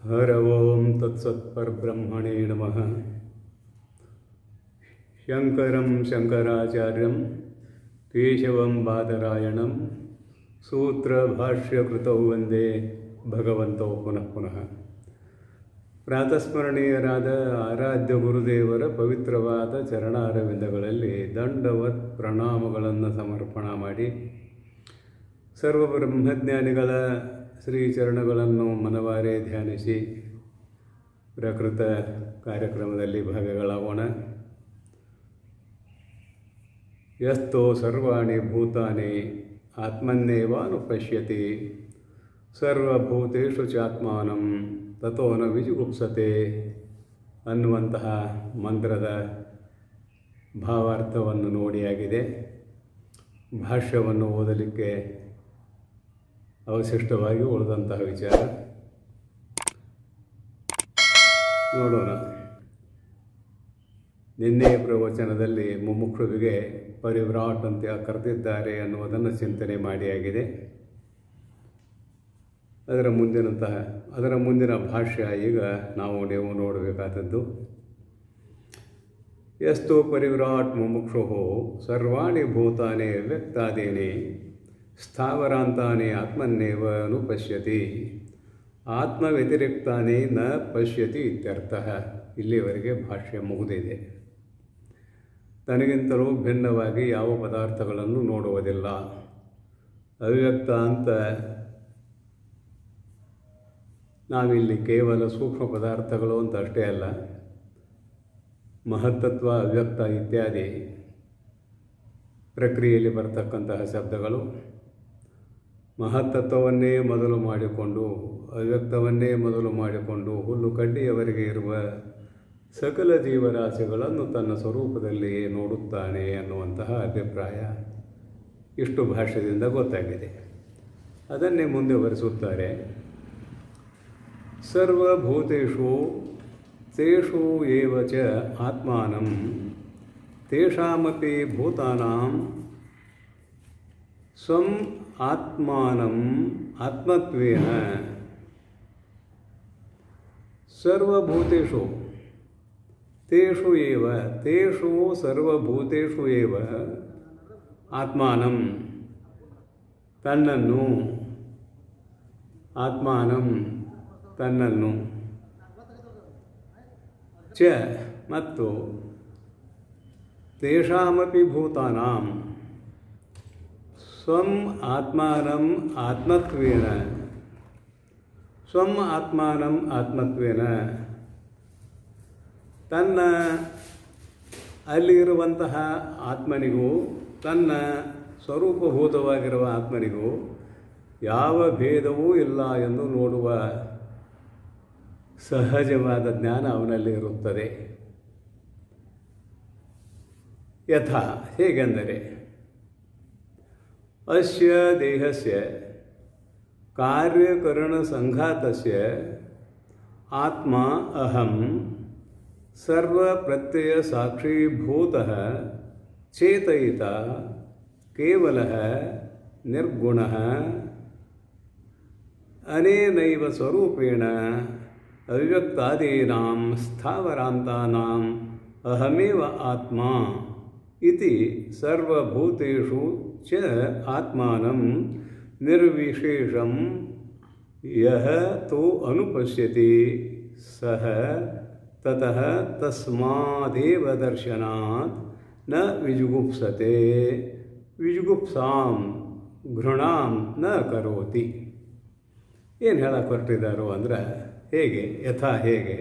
ಹರ ಓಂ ತತ್ಸತ್ಪರಬ್ರಹ್ಮಣೇ ನಮಃ. ಶಂಕರಂ ಶಂಕರಾಚಾರ್ಯಂ ಕೇಶವಂ ಬಾದರಾಯಣಂ ಸೂತ್ರಭಾಷ್ಯಕೃತೌ ವಂದೇ ಭಗವಂತೌ ಪುನಃ ಪುನಃ. ಪ್ರಾತಸ್ಮರಣೀಯರಾದ ಆರಾಧ್ಯ ಗುರುದೇವರ ಪವಿತ್ರವಾದ ಚರಣಾರವಿಂದಗಳಲ್ಲಿ ದಂಡವತ್ ಪ್ರಣಾಮಗಳನ್ನು ಸಮರ್ಪಣೆ ಮಾಡಿ ಸರ್ವಬ್ರಹ್ಮಜ್ಞಾನಿಗಳ ಶ್ರೀಚರಣಗಳನ್ನು ಮನವಾರೇ ಧ್ಯಾನಿಸಿ ಪ್ರಕೃತ ಕಾರ್ಯಕ್ರಮದಲ್ಲಿ ಭಾಗಗಳಾಗೋಣ. ಯಸ್ತೋ ಸರ್ವಾಣಿ ಭೂತಾನಿ ಆತ್ಮನ್ನೇವಾನುಪಶ್ಯತಿ ಸರ್ವಭೂತೇಷು ಚಾತ್ಮಾನಂ ತಥೋ ನ ವಿಜುಗುಪ್ಸತೆ ಅನ್ನುವಂತಹ ಮಂತ್ರದ ಭಾವಾರ್ಥವನ್ನು ನೋಡಿಯಾಗಿದೆ. ಭಾಷ್ಯವನ್ನು ಓದಲಿಕ್ಕೆ ಅವಶಿಷ್ಟವಾಗಿ ಉಳಿದಂತಹ ವಿಚಾರ ನೋಡೋಣ. ನಿನ್ನೆಯ ಪ್ರವಚನದಲ್ಲಿ ಮುಮುಕ್ಷುವಿಗೆ ಪರಿವ್ರಾಟ್ ಅಂತ ಕರೆದಿದ್ದಾರೆ ಅನ್ನುವುದನ್ನು ಚಿಂತನೆ ಮಾಡಿಯಾಗಿದೆ. ಅದರ ಮುಂದಿನ ಭಾಷ್ಯ ಈಗ ನೀವು ನೋಡಬೇಕಾದದ್ದು. ಯಸ್ತು ಪರಿವ್ರಾಟ್ ಮುಮುಕ್ಷು ಸರ್ವಾಣಿ ಭೂತಾನಿ ವ್ಯಕ್ತಾದೀನಿ ಸ್ಥಾವರಾಂತಾನಿ ಆತ್ಮನ್ನೇವ ಅನುಪಶ್ಯತಿ ಆತ್ಮವ್ಯತಿರಿಕ್ತಾನಿ ನ ಪಶ್ಯತಿ ಇತ್ಯರ್ಥಃ. ಇಲ್ಲಿವರೆಗೆ ಭಾಷ್ಯ ಮುಗಿದಿದೆ. ತನಗಿಂತಲೂ ಭಿನ್ನವಾಗಿ ಯಾವ ಪದಾರ್ಥಗಳನ್ನು ನೋಡುವುದಿಲ್ಲ. ಅವ್ಯಕ್ತ ಅಂತ ನಾವಿಲ್ಲಿ ಕೇವಲ ಸೂಕ್ಷ್ಮ ಪದಾರ್ಥಗಳು ಅಂತ ಅಷ್ಟೇ ಅಲ್ಲ, ಮಹತ್ತತ್ವ, ಅವ್ಯಕ್ತ ಇತ್ಯಾದಿ ಪ್ರಕ್ರಿಯೆಯಲ್ಲಿ ಬರತಕ್ಕಂತಹ ಶಬ್ದಗಳು ಮಹತ್ತತ್ವವನ್ನೇ ಮೊದಲು ಮಾಡಿಕೊಂಡು ಅವ್ಯಕ್ತವನ್ನೇ ಮೊದಲು ಮಾಡಿಕೊಂಡು ಹುಲ್ಲು ಕಡ್ಡಿಯವರೆಗೆ ಇರುವ ಸಕಲ ಜೀವರಾಶಿಗಳನ್ನು ತನ್ನ ಸ್ವರೂಪದಲ್ಲಿಯೇ ನೋಡುತ್ತಾನೆ ಅನ್ನುವಂತಹ ಅಭಿಪ್ರಾಯ ಇಷ್ಟು ಭಾಷ್ಯದಿಂದ ಗೊತ್ತಾಗಿದೆ. ಅದನ್ನೇ ಮುಂದೆ ವರಿಸುತ್ತಾರೆ. ಸರ್ವಭೂತೇಷು ತೇಷು ಏವ ಚ ಆತ್ಮಾನಂ ತೇಷಾಮಪಿ ಭೂತಾನಾಂ ಸ್ವಂ ಆತ್ಮಾನಂ ಆತ್ಮತ್ವೇನ ಸರ್ವಭೂತೇಷು ತೇಷು ಏವ ತೇಷು ಸರ್ವಭೂತೇಷು ಏವ ಆತ್ಮಾನಂ ತನ್ನನ್ನು ಆತ್ಮಾನಂ ತನ್ನನ್ನು ಚ ಮತ್ತು ತೇಷಾಮಪಿ ಭೂತಾನಾಂ ಸ್ವಂ ಆತ್ಮಾನಂ ಆತ್ಮತ್ವೇನ ಸ್ವಂ ಆತ್ಮಾನಂ ಆತ್ಮತ್ವೇನ ತನ್ನ ಅಲ್ಲಿರುವಂತಹ ಆತ್ಮನಿಗೂ ತನ್ನ ಸ್ವರೂಪಭೂತವಾಗಿರುವ ಆತ್ಮನಿಗೂ ಯಾವ ಭೇದವೂ ಇಲ್ಲ ಎಂದು ನೋಡುವ ಸಹಜವಾದ ಜ್ಞಾನ ಅವನಲ್ಲಿ ಇರುತ್ತದೆ. ಯಥಾ ಹೇಗೆಂದರೆ ಅಸ್ಯ ದೇಹಸ್ಯ ಕಾರ್ಯಕರಣಸಂಘಾತಸ್ಯ ಆತ್ಮ ಅಹಂ ಸರ್ವಪ್ರತ್ಯಯ ಸಾಕ್ಷೀಭೂತಃ ಚೇತಯಿತ ಕೇವಲಃ ನಿರ್ಗುಣಃ ಅನೇನೈವ ಸ್ವರೂಪೇಣ ಅವ್ಯಕ್ತಾದೀನಾಂ ಸ್ಥಾವರಾಂತಾನಾಂ ಅಹಮೇವ ಆತ್ಮ ಇತಿ ಸರ್ವಭೂತೇಷು ಚ ಆತ್ಮಾನಂ ನಿರ್ವಿಶೇಷಂ ಯಹ ತೋ ಅನುಪಶ್ಯತಿ ಸಹ ತತಃ ತಸ್ಮಾದೇವ ದರ್ಶನಾತ್ ನ ವಿಜುಗುಪ್ಸತೆ ವಿಜುಗುಪ್ಸಾಂ ಘೃಣಾಂ ನ ಕರೋತಿ. ಏನು ಹೇಳಕ್ಕೆ ಹೊರಟಿದ್ದಾರೋ ಅಂದ್ರೆ ಹೇಗೆ, ಯಥಾ ಹೇಗೆ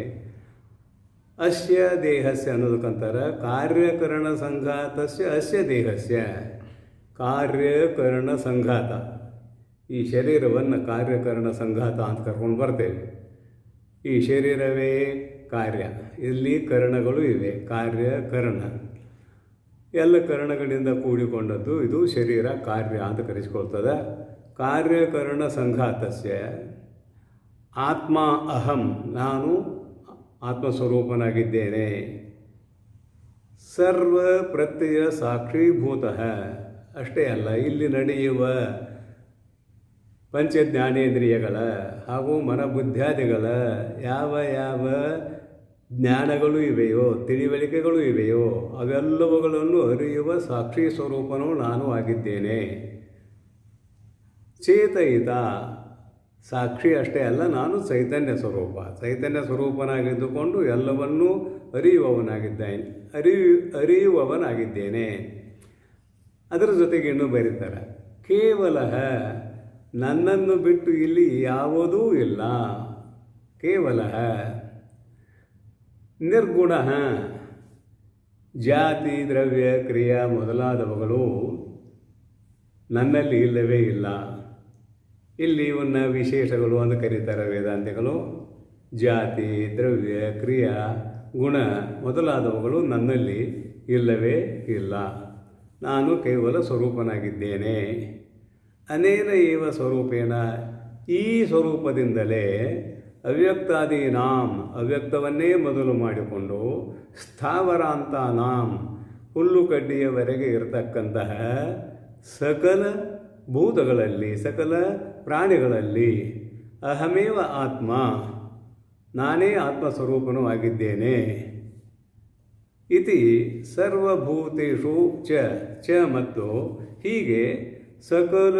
ಅಸ್ಯ ದೇಹಸ್ಯ ಅನ್ನೋದಕ್ಕಂತಾರೆ ಕಾರ್ಯಕರಣ ಸಂಘಾತಸ್ಯ ಅಸ್ಯ ದೇಹಸ್ಯ ಕಾರ್ಯಕರಣ ಸಂಘಾತ. ಈ ಶರೀರವನ್ನು ಕಾರ್ಯಕರಣ ಸಂಘಾತ ಅಂತ ಕರ್ಕೊಂಡು ಬರ್ತೇವೆ. ಈ ಶರೀರವೇ ಕಾರ್ಯ, ಇಲ್ಲಿ ಕರಣಗಳು ಇವೆ, ಕಾರ್ಯಕರಣ ಎಲ್ಲ ಕರಣಗಳಿಂದ ಕೂಡಿಕೊಂಡದ್ದು ಇದು ಶರೀರ ಕಾರ್ಯ ಅಂತ ಕರೆಸಿಕೊಳ್ತದೆ. ಕಾರ್ಯಕರಣ ಸಂಘಾತಸ್ಯ ಆತ್ಮ ಅಹಂ ನಾನು ಆತ್ಮಸ್ವರೂಪನಾಗಿದ್ದೇನೆ. ಸರ್ವ ಪ್ರತ್ಯಯ ಸಾಕ್ಷೀಭೂತಃ ಅಷ್ಟೇ ಅಲ್ಲ, ಇಲ್ಲಿ ನಡೆಯುವ ಪಂಚಜ್ಞಾನೇಂದ್ರಿಯಗಳ ಹಾಗೂ ಮನಬುದ್ಧ್ಯಾದಿಗಳ ಯಾವ ಯಾವ ಜ್ಞಾನಗಳು ಇವೆಯೋ, ತಿಳಿವಳಿಕೆಗಳು ಇವೆಯೋ, ಅವೆಲ್ಲವುಗಳನ್ನು ಅರಿಯುವ ಸಾಕ್ಷಿ ಸ್ವರೂಪನೂ ನಾನು ಆಗಿದ್ದೇನೆ. ಚೇತಯಿತ, ಸಾಕ್ಷಿ ಅಷ್ಟೇ ಅಲ್ಲ, ನಾನು ಚೈತನ್ಯ ಸ್ವರೂಪ. ಚೈತನ್ಯ ಸ್ವರೂಪನಾಗಿದ್ದುಕೊಂಡು ಎಲ್ಲವನ್ನೂ ಅರಿಯುವವನಾಗಿದ್ದೇನೆ. ಅದರ ಜೊತೆಗೆ ಇನ್ನೂ ಬರೀತಾರೆ, ಕೇವಲ ನನ್ನನ್ನು ಬಿಟ್ಟು ಇಲ್ಲಿ ಯಾವುದೂ ಇಲ್ಲ. ಕೇವಲ ನಿರ್ಗುಣ, ಜಾತಿ ದ್ರವ್ಯ ಕ್ರಿಯಾ ಮೊದಲಾದವುಗಳು ನನ್ನಲ್ಲಿ ಇಲ್ಲವೇ ಇಲ್ಲ. ಇಲ್ಲಿ ಇವನ್ನ ವಿಶೇಷಗಳು ಅಂತ ಕರೀತಾರೆ ವೇದಾಂತಿಗಳು. ಜಾತಿ ದ್ರವ್ಯ ಕ್ರಿಯಾ ಗುಣ ಮೊದಲಾದವುಗಳು ನನ್ನಲ್ಲಿ ಇಲ್ಲವೇ ಇಲ್ಲ. ನಾನು ಕೇವಲ ಸ್ವರೂಪನಾಗಿದ್ದೇನೆ. ಅನೇನ ಏವ ಸ್ವರೂಪೇಣ, ಈ ಸ್ವರೂಪದಿಂದಲೇ ಅವ್ಯಕ್ತಾದೀನಾಂ, ಅವ್ಯಕ್ತವನ್ನೇ ಮೊದಲು ಮಾಡಿಕೊಂಡು ಸ್ಥಾವರಾಂತಾನಾಂ, ಹುಲ್ಲು ಕಡ್ಡಿಯವರೆಗೆ ಇರತಕ್ಕಂತಹ ಸಕಲ ಭೂತಗಳಲ್ಲಿ, ಸಕಲ ಪ್ರಾಣಿಗಳಲ್ಲಿ ಅಹಮೇವ ಆತ್ಮ, ನಾನೇ ಆತ್ಮಸ್ವರೂಪನೂ ಆಗಿದ್ದೇನೆ. ಇತಿ ಸರ್ವಭೂತೇಷು ಚ ಮತ್ತು ಹೀಗೆ ಸಕಲ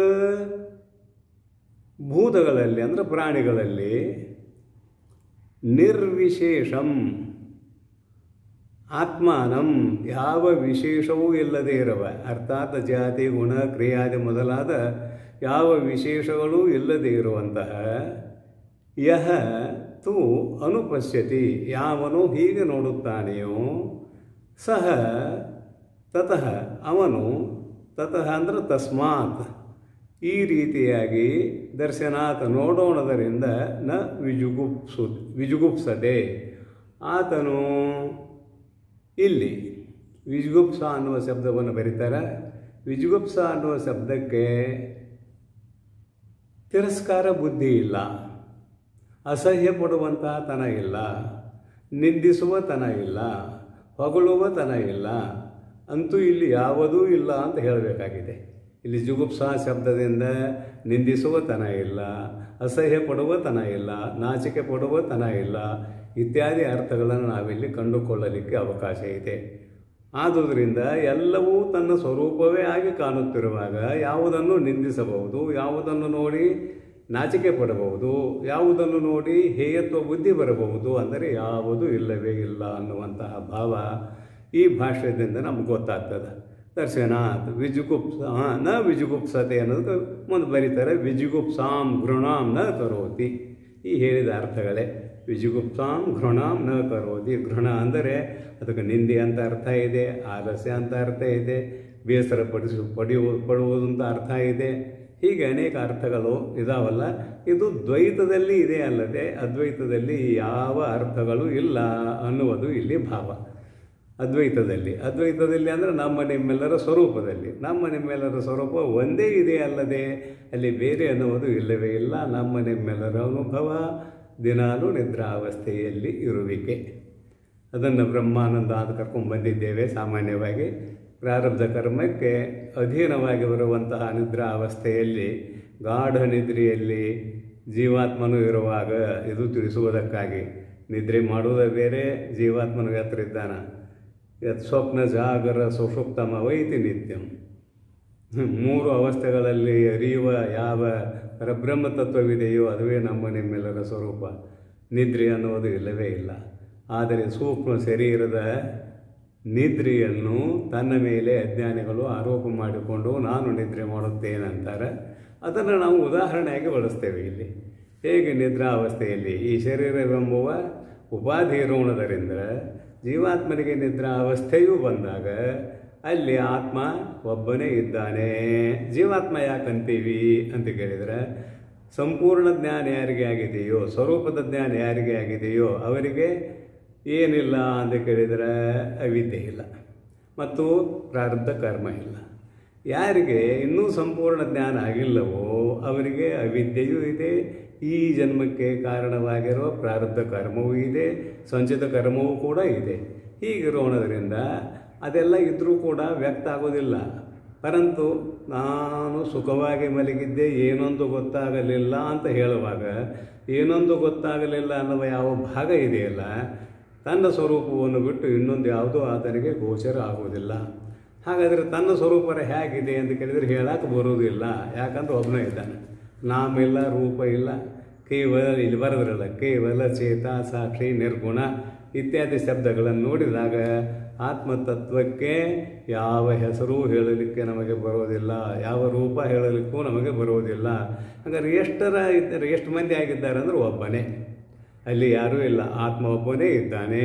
ಭೂತಗಳಲ್ಲಿ ಅಂದರೆ ಪ್ರಾಣಿಗಳಲ್ಲಿ ನಿರ್ವಿಶೇಷಂ ಆತ್ಮಾನಂ, ಯಾವ ವಿಶೇಷವೂ ಇಲ್ಲದೇ ಇರುವ, ಅರ್ಥಾತ್ ಜಾತಿ ಗುಣ ಕ್ರಿಯಾದಿ ಮೊದಲಾದ ಯಾವ ವಿಶೇಷಗಳೂ ಇಲ್ಲದೇ ಇರುವಂತಹ ಯಹ ತು ಅನುಪಶ್ಯತಿ, ಯಾವನು ಹೀಗೆ ನೋಡುತ್ತಾನೆಯೋ, ಸಹ ತತಃ ಅವನು, ತತಃ ಅಂದರೆ ತಸ್ಮಾತ್, ಈ ರೀತಿಯಾಗಿ ದರ್ಶನಾತ್ ನೋಡೋಣದರಿಂದ ನ ವಿಜುಗುಪ್ಸತೆ, ಆತನು ಇಲ್ಲಿ ವಿಜುಗುಪ್ಸ ಅನ್ನುವ ಶಬ್ದವನ್ನು ಬರೀತಾರೆ. ವಿಜುಗುಪ್ಸ ಅನ್ನುವ ಶಬ್ದಕ್ಕೆ ತಿರಸ್ಕಾರ ಬುದ್ಧಿ ಇಲ್ಲ, ಅಸಹ್ಯ ಪಡುವಂತಹ ತನ ಇಲ್ಲ, ನಿಂದಿಸುವ ತನ ಇಲ್ಲ, ಹೊಗಳುವ ತನ ಇಲ್ಲ, ಅಂತೂ ಇಲ್ಲಿ ಯಾವುದೂ ಇಲ್ಲ ಅಂತ ಹೇಳಬೇಕಾಗಿದೆ. ಇಲ್ಲಿ ಜುಗುಪ್ಸ ಶಬ್ದದಿಂದ ನಿಂದಿಸುವ ತನ ಇಲ್ಲ, ಅಸಹ್ಯ ಪಡುವ ತನ ಇಲ್ಲ, ನಾಚಿಕೆ ಪಡುವ ತನ ಇಲ್ಲ ಇತ್ಯಾದಿ ಅರ್ಥಗಳನ್ನು ನಾವಿಲ್ಲಿ ಕಂಡುಕೊಳ್ಳಲಿಕ್ಕೆ ಅವಕಾಶ ಇದೆ. ಆದುದರಿಂದ ಎಲ್ಲವೂ ತನ್ನ ಸ್ವರೂಪವೇ ಆಗಿ ಕಾಣುತ್ತಿರುವಾಗ ಯಾವುದನ್ನು ನಿಂದಿಸಬಹುದು, ಯಾವುದನ್ನು ನೋಡಿ ನಾಚಿಕೆ ಪಡಬಹುದು, ಯಾವುದನ್ನು ನೋಡಿ ಹೇಯತ್ವ ಬುದ್ಧಿ ಬರಬಹುದು, ಅಂದರೆ ಯಾವುದೂ ಇಲ್ಲವೇ ಇಲ್ಲ ಅನ್ನುವಂತಹ ಭಾವ ಈ ಭಾಷ್ಯದಿಂದ ನಮ್ಗೆ ಗೊತ್ತಾಗ್ತದೆ. ದರ್ಶನಾತ್ ವಿಜುಗುಪ್ಸ ನ ವಿಜುಗುಪ್ಸತೆ ಅನ್ನೋದು ಮುಂದೆ ಬರೀತಾರೆ. ವಿಜುಗುಪ್ಸಾಂ ಘೃಣಾಂ ನ ಕರೋತಿ, ಈ ಹೇಳಿದ ಅರ್ಥಗಳೇ. ವಿಜುಗುಪ್ಸಾಂ ಘೃಣಾಂ ನ ಕರೋತಿ, ಘೃಣ ಅಂದರೆ ಅದಕ್ಕೆ ನಿಂದೆ ಅಂತ ಅರ್ಥ ಇದೆ, ಆಲಸ್ಯ ಅಂತ ಅರ್ಥ ಇದೆ, ಬೇಸರ ಪಡುವುದಂತ ಅರ್ಥ ಇದೆ. ಹೀಗೆ ಅನೇಕ ಅರ್ಥಗಳು ಇದಾವಲ್ಲ. ಇದು ದ್ವೈತದಲ್ಲಿ ಇದೆ ಅಲ್ಲದೆ ಅದ್ವೈತದಲ್ಲಿ ಯಾವ ಅರ್ಥಗಳು ಇಲ್ಲ ಅನ್ನುವುದು ಇಲ್ಲಿ ಭಾವ. ಅದ್ವೈತದಲ್ಲಿ ಅಂದರೆ ನಮ್ಮ ನಿಮ್ಮೆಲ್ಲರ ಸ್ವರೂಪದಲ್ಲಿ, ನಮ್ಮ ನಿಮ್ಮೆಲ್ಲರ ಸ್ವರೂಪ ಒಂದೇ ಇದೆ ಅಲ್ಲದೆ ಅಲ್ಲಿ ಬೇರೆ ಅನ್ನುವುದು ಇಲ್ಲವೇ ಇಲ್ಲ. ನಮ್ಮ ನಿಮ್ಮೆಲ್ಲರ ಅನುಭವ ದಿನಾಲೂ ನಿದ್ರಾವಸ್ಥೆಯಲ್ಲಿ ಇರುವಿಕೆ. ಅದನ್ನು ಬ್ರಹ್ಮಾನಂದ ಅಂತ ಕರ್ಕೊಂಡು ಬಂದಿದ್ದೇವೆ. ಸಾಮಾನ್ಯವಾಗಿ ಪ್ರಾರಬ್ಧ ಕರ್ಮಕ್ಕೆ ಅಧೀನವಾಗಿ ಬರುವಂತಹ ನಿದ್ರಾವಸ್ಥೆಯಲ್ಲಿ, ಗಾಢ ನಿದ್ರೆಯಲ್ಲಿ ಜೀವಾತ್ಮನು ಇರುವಾಗ ಇದು ತಿಳಿಸುವುದಕ್ಕಾಗಿ. ನಿದ್ರೆ ಮಾಡುವುದೇ ಬೇರೆ, ಜೀವಾತ್ಮನು ಎತ್ತರ ಇದ್ದಾನ. ಯತ್ ಸ್ವಪ್ನ ಜಾಗರ ಸುಷುಪ್ತಮ ವೈತಿ ನಿತ್ಯಂ. ಮೂರು ಅವಸ್ಥೆಗಳಲ್ಲಿ ಅರಿಯುವ ಯಾವ ಪರಬ್ರಹ್ಮ ತತ್ವವಿದೆಯೋ ಅದುವೇ ನಮ್ಮ ನಿಮ್ಮೆಲ್ಲರ ಸ್ವರೂಪ. ನಿದ್ರೆ ಅನ್ನುವುದು ಇಲ್ಲವೇ ಇಲ್ಲ. ಆದರೆ ಸೂಕ್ಷ್ಮ ಶರೀರದ ನಿದ್ರೆಯನ್ನು ತನ್ನ ಮೇಲೆ ಅಜ್ಞಾನಿಗಳು ಆರೋಪ ಮಾಡಿಕೊಂಡು ನಾನು ನಿದ್ರೆ ಮಾಡುತ್ತೇನಂತಾರೆ. ಅದನ್ನು ನಾವು ಉದಾಹರಣೆಯಾಗಿ ಬಳಸ್ತೇವೆ ಇಲ್ಲಿ. ಹೇಗೆ ನಿದ್ರಾವಸ್ಥೆಯಲ್ಲಿ ಈ ಶರೀರವೆಂಬುವ ಉಪಾಧಿ ಇರೋಣದರಿಂದ ಜೀವಾತ್ಮನಿಗೆ ನಿದ್ರಾವಸ್ಥೆಯೂ ಬಂದಾಗ ಅಲ್ಲಿ ಆತ್ಮ ಒಬ್ಬನೇ ಇದ್ದಾನೆ. ಜೀವಾತ್ಮ ಯಾಕಂತೀವಿ ಅಂತ ಕೇಳಿದರೆ, ಸಂಪೂರ್ಣ ಜ್ಞಾನ ಯಾರಿಗೆ ಆಗಿದೆಯೋ, ಸ್ವರೂಪದ ಜ್ಞಾನ ಯಾರಿಗೆ ಆಗಿದೆಯೋ ಅವರಿಗೆ ಏನಿಲ್ಲ ಅಂತ ಕೇಳಿದರೆ ಅವಿದ್ಯೆ ಇಲ್ಲ ಮತ್ತು ಪ್ರಾರಬ್ಧ ಕರ್ಮ ಇಲ್ಲ. ಯಾರಿಗೆ ಇನ್ನೂ ಸಂಪೂರ್ಣ ಜ್ಞಾನ ಆಗಿಲ್ಲವೋ ಅವರಿಗೆ ಅವಿದ್ಯೆಯೂ ಇದೆ, ಈ ಜನ್ಮಕ್ಕೆ ಕಾರಣವಾಗಿರುವ ಪ್ರಾರಬ್ಧ ಕರ್ಮವೂ ಇದೆ, ಸಂಚಿತ ಕರ್ಮವೂ ಕೂಡ ಇದೆ. ಹೀಗಿರೋಣದ್ರಿಂದ ಅದೆಲ್ಲ ಇದ್ದರೂ ಕೂಡ ವ್ಯಕ್ತ ಆಗೋದಿಲ್ಲ. ಪರಂತು ನಾನು ಸುಖವಾಗಿ ಮಲಗಿದ್ದೆ, ಏನೊಂದು ಗೊತ್ತಾಗಲಿಲ್ಲ ಅಂತ ಹೇಳುವಾಗ ಏನೊಂದು ಗೊತ್ತಾಗಲಿಲ್ಲ ಅನ್ನುವ ಯಾವ ಭಾಗ ಇದೆಯಲ್ಲ, ತನ್ನ ಸ್ವರೂಪವನ್ನು ಬಿಟ್ಟು ಇನ್ನೊಂದು ಯಾವುದೂ ಆತನಿಗೆ ಗೋಚರ ಆಗುವುದಿಲ್ಲ. ಹಾಗಾದರೆ ತನ್ನ ಸ್ವರೂಪ ಹೇಗಿದೆ ಅಂತ ಕೇಳಿದರೆ ಹೇಳಕ್ಕೆ ಬರುವುದಿಲ್ಲ. ಯಾಕಂದ್ರೆ ಒಬ್ಬನೇ ಇದ್ದಾನೆ, ನಾಮ ಇಲ್ಲ, ರೂಪ ಇಲ್ಲ, ಕೇವಲ ಇಲ್ಲಿ ಬರೆದ್ರಲ್ಲ ಕೇವಲ, ಚೇತ, ಸಾಕ್ಷಿ, ನಿರ್ಗುಣ ಇತ್ಯಾದಿ ಶಬ್ದಗಳನ್ನು ನೋಡಿದಾಗ ಆತ್ಮತತ್ವಕ್ಕೆ ಯಾವ ಹೆಸರು ಹೇಳಲಿಕ್ಕೆ ನಮಗೆ ಬರೋದಿಲ್ಲ, ಯಾವ ರೂಪ ಹೇಳಲಿಕ್ಕೂ ನಮಗೆ ಬರೋದಿಲ್ಲ. ಹಾಗಾದ್ರೆ ಎಷ್ಟು ಮಂದಿ ಆಗಿದ್ದಾರೆ ಅಂದರೆ ಒಬ್ಬನೇ, ಅಲ್ಲಿ ಯಾರೂ ಇಲ್ಲ, ಆತ್ಮ ಒಬ್ಬನೇ ಇದ್ದಾನೆ.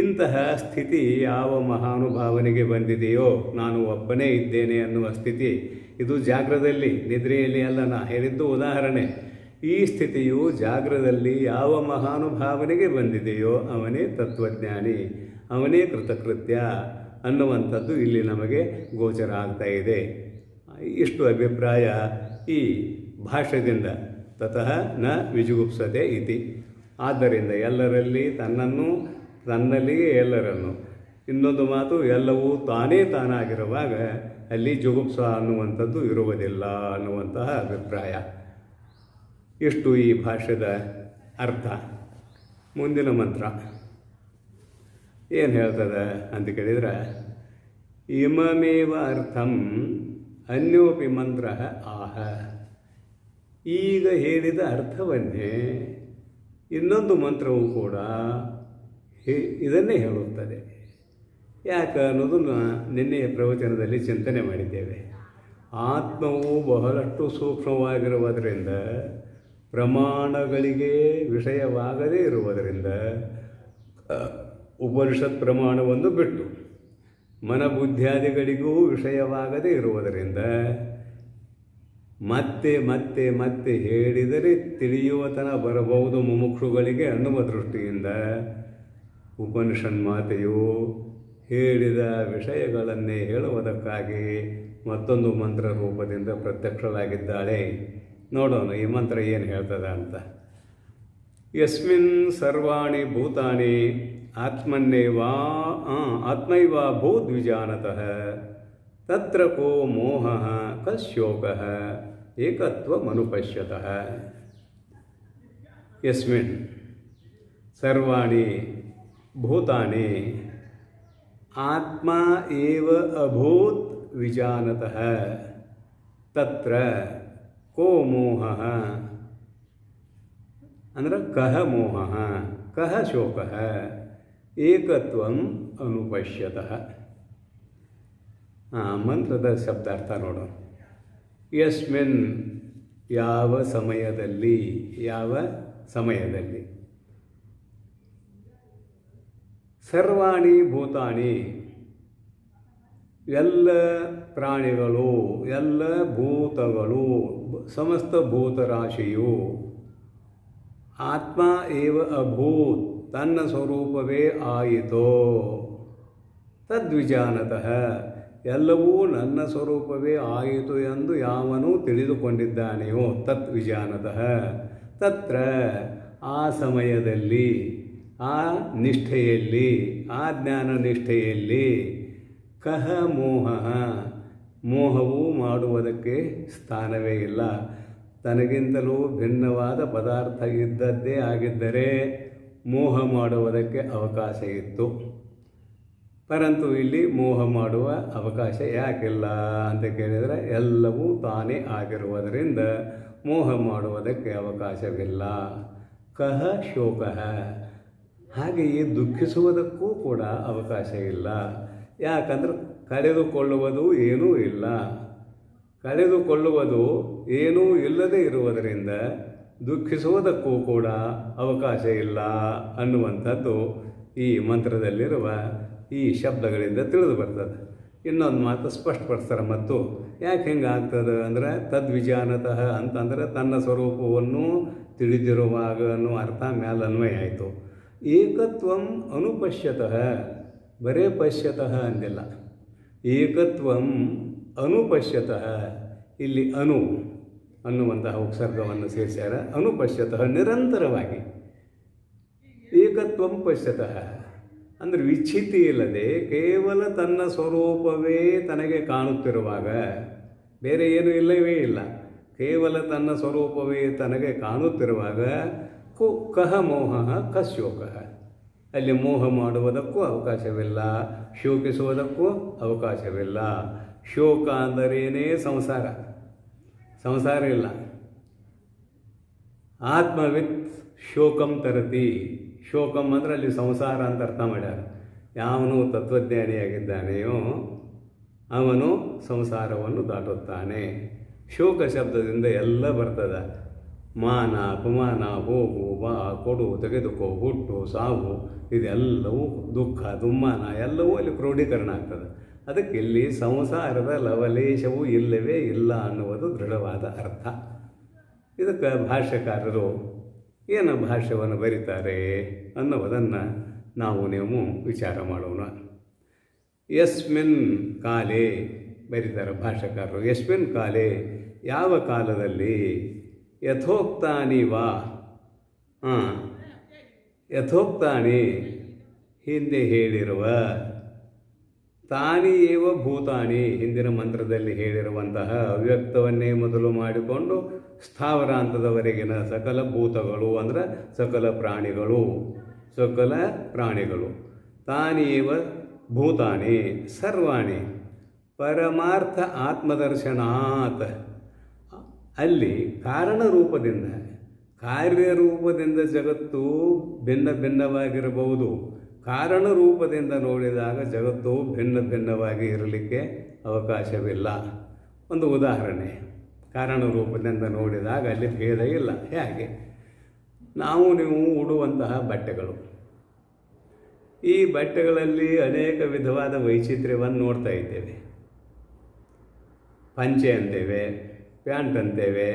ಇಂತಹ ಸ್ಥಿತಿ ಯಾವ ಮಹಾನುಭಾವನಿಗೆ ಬಂದಿದೆಯೋ, ನಾನು ಒಬ್ಬನೇ ಇದ್ದೇನೆ ಅನ್ನುವ ಸ್ಥಿತಿ, ಇದು ಜಾಗ್ರದಲ್ಲಿ, ನಿದ್ರೆಯಲ್ಲಿ ಅಲ್ಲ. ನಾ ಹೇಳಿದ್ದು ಉದಾಹರಣೆ. ಈ ಸ್ಥಿತಿಯು ಜಾಗ್ರದಲ್ಲಿ ಯಾವ ಮಹಾನುಭಾವನಿಗೆ ಬಂದಿದೆಯೋ ಅವನೇ ತತ್ವಜ್ಞಾನಿ, ಅವನೇ ಕೃತಕೃತ್ಯ ಅನ್ನುವಂಥದ್ದು ಇಲ್ಲಿ ನಮಗೆ ಗೋಚರ ಆಗ್ತಾ ಇದೆ. ಇಷ್ಟು ಅಭಿಪ್ರಾಯ ಈ ಭಾಷ್ಯದಿಂದ. ತತಃ ನ ವಿಜುಗುಪ್ಸತೆ ಇತಿ. ಆದ್ದರಿಂದ ಎಲ್ಲರಲ್ಲಿ ತನ್ನನ್ನು, ತನ್ನಲ್ಲಿಯೇ ಎಲ್ಲರನ್ನು. ಇನ್ನೊಂದು ಮಾತು, ಎಲ್ಲವೂ ತಾನೇ ತಾನಾಗಿರುವಾಗ ಅಲ್ಲಿ ಜುಗುಪ್ಸ ಅನ್ನುವಂಥದ್ದು ಇರುವುದಿಲ್ಲ ಅನ್ನುವಂತಹ ಅಭಿಪ್ರಾಯ. ಇಷ್ಟು ಈ ಭಾಷ್ಯದ ಅರ್ಥ. ಮುಂದಿನ ಮಂತ್ರ ಏನು ಹೇಳ್ತದೆ ಅಂತ ಕೇಳಿದರೆ, ಇಮಮೇವ ಅರ್ಥಂ ಅನ್ಯೋಪಿ ಮಂತ್ರ ಆಹ. ಈಗ ಹೇಳಿದ ಅರ್ಥವನ್ನೇ ಇನ್ನೊಂದು ಮಂತ್ರವೂ ಕೂಡ ಇದನ್ನೇ ಹೇಳುತ್ತದೆ. ಯಾಕೆ ಅನ್ನೋದನ್ನು ನಿನ್ನೆಯ ಪ್ರವಚನದಲ್ಲಿ ಚಿಂತನೆ ಮಾಡಿದ್ದೇವೆ. ಆತ್ಮವು ಬಹಳಷ್ಟು ಸೂಕ್ಷ್ಮವಾಗಿರುವುದರಿಂದ, ಪ್ರಮಾಣಗಳಿಗೆ ವಿಷಯವಾಗದೇ ಇರುವುದರಿಂದ, ಉಪನಿಷತ್ ಪ್ರಮಾಣವನ್ನು ಬಿಟ್ಟು ಮನಬುದ್ಧ್ಯಾದಿಗಳಿಗೂ ವಿಷಯವಾಗದೇ ಇರುವುದರಿಂದ, ಮತ್ತೆ ಮತ್ತೆ ಮತ್ತೆ ಹೇಳಿದರೆ ತಿಳಿಯುವತನ ಬರಬಹುದು ಮುಮುಕ್ಷುಗಳಿಗೆ ಅನ್ನುವ ದೃಷ್ಟಿಯಿಂದ ಉಪನಿಷನ್ಮಾತೆಯು ಹೇಳಿದ ವಿಷಯಗಳನ್ನೇ ಹೇಳುವುದಕ್ಕಾಗಿ ಮತ್ತೊಂದು ಮಂತ್ರ ರೂಪದಿಂದ ಪ್ರತ್ಯಕ್ಷವಾಗಿದ್ದಾಳೆ. ನೋಡೋಣ ಈ ಮಂತ್ರ ಏನು ಹೇಳ್ತದ ಅಂತ. ಯಸ್ಮಿನ್ ಸರ್ವಾಣಿ ಭೂತಾನಿ ಆತ್ಮೈವ ಭೂದ್ವಿಜಾನತಃ ತತ್ರ ಕೋ ಮೋಹಃ ಕಶೋಕಃ ಏಕತ್ವಮನುಪಶ್ಯತಃ. ಯಸ್ಮಿನ್ ಸರ್ವಾಣಿ ಭೂತಾನಿ ಆತ್ಮ ಏವ ಅಭೂತ್ ವಿಜಾನತಃ ತತ್ರ ಕೋ ಮೋಹಃ ಅಂದರೆ ಕಹ ಮೋಹಃ ಕಹ ಶೋಕಃ ಏಕತ್ವಂ ಅನುಪಶ್ಯತಃ. ಮಂತ್ರದ ಶಬ್ದಾರ್ಥ ನೋಡೋಣ. ಯಸ್ಮಿನ್ ಯಾವ ಸಮಯದಲ್ಲಿ, ಯಾವ ಸಮಯದಲ್ಲಿ, ಸರ್ವಾಣಿ ಭೂತಾನಿ ಎಲ್ಲ ಪ್ರಾಣಿಗಳು, ಎಲ್ಲ ಭೂತಗಳು, ಸಮಸ್ತ ಭೂತರಾಶಿಯು ಆತ್ಮ ಏವ ಅಭೂತ್ ತನ್ನ ಸ್ವರೂಪವೇ ಆಯಿತೋ, ತದ್ವಿಜಾನತಃ ಎಲ್ಲವೂ ನನ್ನ ಸ್ವರೂಪವೇ ಆಯಿತು ಎಂದು ಯಾವನು ತಿಳಿದುಕೊಂಡಿದ್ದಾನೆಯೋ, ತದ್ವಿಜಾನತಃ ತತ್ರ ಆ ಸಮಯದಲ್ಲಿ, ಆ ನಿಷ್ಠೆಯಲ್ಲಿ, ಆ ಜ್ಞಾನ ನಿಷ್ಠೆಯಲ್ಲಿ ಕಹ ಮೋಹ ಮೋಹವು ಮಾಡುವುದಕ್ಕೆ ಸ್ಥಾನವೇ ಇಲ್ಲ. ತನಗಿಂತಲೂ ಭಿನ್ನವಾದ ಪದಾರ್ಥ ಇದ್ದದ್ದೇ ಆಗಿದ್ದರೆ ಮೋಹ ಮಾಡುವುದಕ್ಕೆ ಅವಕಾಶ ಇತ್ತು. ಪರಂತು ಇಲ್ಲಿ ಮೋಹ ಮಾಡುವ ಅವಕಾಶ ಯಾಕಿಲ್ಲ ಅಂತ ಕೇಳಿದರೆ, ಎಲ್ಲವೂ ತಾನೇ ಆಗಿರುವುದರಿಂದ ಮೋಹ ಮಾಡುವುದಕ್ಕೆ ಅವಕಾಶವಿಲ್ಲ. ಕಹ ಶೋಕಃ ಹಾಗೆಯೇ ದುಃಖಿಸುವುದಕ್ಕೂ ಕೂಡ ಅವಕಾಶ ಇಲ್ಲ. ಯಾಕಂದ್ರೆ ಕಳೆದುಕೊಳ್ಳುವುದು ಏನೂ ಇಲ್ಲ. ಕಳೆದುಕೊಳ್ಳುವುದು ಏನೂ ಇಲ್ಲದೆ ಇರುವುದರಿಂದ ದುಃಖಿಸುವುದಕ್ಕೂ ಕೂಡ ಅವಕಾಶ ಇಲ್ಲ ಅನ್ನುವಂಥದ್ದು ಈ ಮಂತ್ರದಲ್ಲಿರುವ ಈ ಶಬ್ದಗಳಿಂದ ತಿಳಿದು ಬರ್ತದೆ. ಇನ್ನೊಂದು ಮಾತು ಸ್ಪಷ್ಟಪಡಿಸ್ತಾರೆ. ಮತ್ತು ಯಾಕೆ ಹಿಂಗೆ ಆಗ್ತದೆ ಅಂದರೆ, ತದ್ವಿಜಾನತಃ ಅಂತಂದರೆ ತನ್ನ ಸ್ವರೂಪವನ್ನು ತಿಳಿದಿರುವಾಗ ಅನ್ನೋ ಅರ್ಥ ಮೇಲೆ ಅನ್ವಯ ಆಯಿತು. ಏಕತ್ವಂ ಅನುಪಶ್ಯತಃ, ಬರೇ ಪಶ್ಯತಃ ಅಂದಿಲ್ಲ, ಏಕತ್ವಂ ಅನುಪಶ್ಯತಃ. ಇಲ್ಲಿ ಅನು ಅನ್ನುವಂತಹ ಉಪಸರ್ಗವನ್ನು ಸೇರಿಸ್ಯಾರ. ಅನುಪಶ್ಯತಃ ನಿರಂತರವಾಗಿ, ಏಕತ್ವಂ ಪಶ್ಯತಃ ಅಂದರೆ ವಿಚ್ಛಿತಿ ಇಲ್ಲದೆ ಕೇವಲ ತನ್ನ ಸ್ವರೂಪವೇ ತನಗೆ ಕಾಣುತ್ತಿರುವಾಗ, ಬೇರೆ ಏನೂ ಇಲ್ಲವೇ ಇಲ್ಲ, ಕೇವಲ ತನ್ನ ಸ್ವರೂಪವೇ ತನಗೆ ಕಾಣುತ್ತಿರುವಾಗ ಕಹ ಮೋಹ ಕಶೋಕ, ಅಲ್ಲಿ ಮೋಹ ಮಾಡುವುದಕ್ಕೂ ಅವಕಾಶವಿಲ್ಲ, ಶೋಕಿಸುವುದಕ್ಕೂ ಅವಕಾಶವಿಲ್ಲ. ಶೋಕ ಅಂದರೇನೇ ಸಂಸಾರ, ಸಂಸಾರ ಇಲ್ಲ. ಆತ್ಮವಿತ್ ಶೋಕಂ ತರತಿ, ಶೋಕಂ ಅಂದರೆ ಅಲ್ಲಿ ಸಂಸಾರ ಅಂತ ಅರ್ಥ ಮಾಡ್ಯಾರ. ಯಾವನು ತತ್ವಜ್ಞಾನಿಯಾಗಿದ್ದಾನೆಯೋ ಅವನು ಸಂಸಾರವನ್ನು ದಾಟುತ್ತಾನೆ. ಶೋಕ ಶಬ್ದದಿಂದ ಎಲ್ಲ ಬರ್ತದೆ. ಮಾನ ಅಪಮಾನ, ಹೋಗು ಬಾ, ಕೊಡು ತೆಗೆದುಕೋ, ಹುಟ್ಟು ಸಾವು, ಇದೆಲ್ಲವೂ ದುಃಖ ದುಮ್ಮಾನ ಎಲ್ಲವೂ ಅಲ್ಲಿ ಕ್ರೋಢೀಕರಣ ಆಗ್ತದೆ. ಅದಕ್ಕೆ ಇಲ್ಲಿ ಸಂಸಾರದ ಲವಲೇಶವೂ ಇಲ್ಲವೇ ಇಲ್ಲ ಅನ್ನುವುದು ದೃಢವಾದ ಅರ್ಥ. ಇದಕ್ಕೆ ಭಾಷ್ಯಕಾರರು ಏನು ಭಾಷ್ಯವನ್ನು ಬರೀತಾರೆ ಅನ್ನುವುದನ್ನು ನೀವು ವಿಚಾರ ಮಾಡೋಣ. ಯಸ್ಮಿನ್ ಕಾಲೇ ಬರೀತಾರೆ ಭಾಷ್ಯಕಾರರು. ಯಸ್ಮಿನ್ ಕಾಲೇ, ಯಾವ ಕಾಲದಲ್ಲಿ, ಯಥೋಕ್ತಾನಿ ವಾ, ಯಥೋಕ್ತಾನಿ ಹಿಂದೆ ಹೇಳಿರುವ, ತಾನಿ ಏವ ಭೂತಾನಿ ಹಿಂದಿನ ಮಂತ್ರದಲ್ಲಿ ಹೇಳಿರುವಂತಹ ಅವ್ಯಕ್ತವನ್ನೇ ಮೊದಲು ಮಾಡಿಕೊಂಡು ಸ್ಥಾವರಾಂತದವರೆಗಿನ ಸಕಲ ಭೂತಗಳು ಅಂದರೆ ಸಕಲ ಪ್ರಾಣಿಗಳು ತಾನಿ ಏವ ಭೂತಾನಿ ಸರ್ವಾಣಿ ಪರಮಾರ್ಥ ಆತ್ಮದರ್ಶನಾತ್, ಅಲ್ಲಿ ಕಾರಣರೂಪದಿಂದ ಕಾರ್ಯರೂಪದಿಂದ ಜಗತ್ತು ಭಿನ್ನ ಭಿನ್ನವಾಗಿರಬಹುದು. ಕಾರಣರೂಪದಿಂದ ನೋಡಿದಾಗ ಜಗತ್ತು ಭಿನ್ನ ಭಿನ್ನವಾಗಿ ಇರಲಿಕ್ಕೆ ಅವಕಾಶವಿಲ್ಲ. ಒಂದು ಉದಾಹರಣೆ, ಕಾರಣರೂಪದಿಂದ ನೋಡಿದಾಗ ಅಲ್ಲಿ ಭೇದ ಇಲ್ಲ. ಹೇಗೆ? ನೀವು ಉಡುವಂತಹ ಬಟ್ಟೆಗಳು, ಈ ಬಟ್ಟೆಗಳಲ್ಲಿ ಅನೇಕ ವಿಧವಾದ ವೈಚಿತ್ರ್ಯವನ್ನು ನೋಡ್ತಾ ಇದ್ದೇವೆ. ಪಂಚೆ ಅಂತೇವೆ, ಪ್ಯಾಂಟ್ ಅಂತೇವೆ,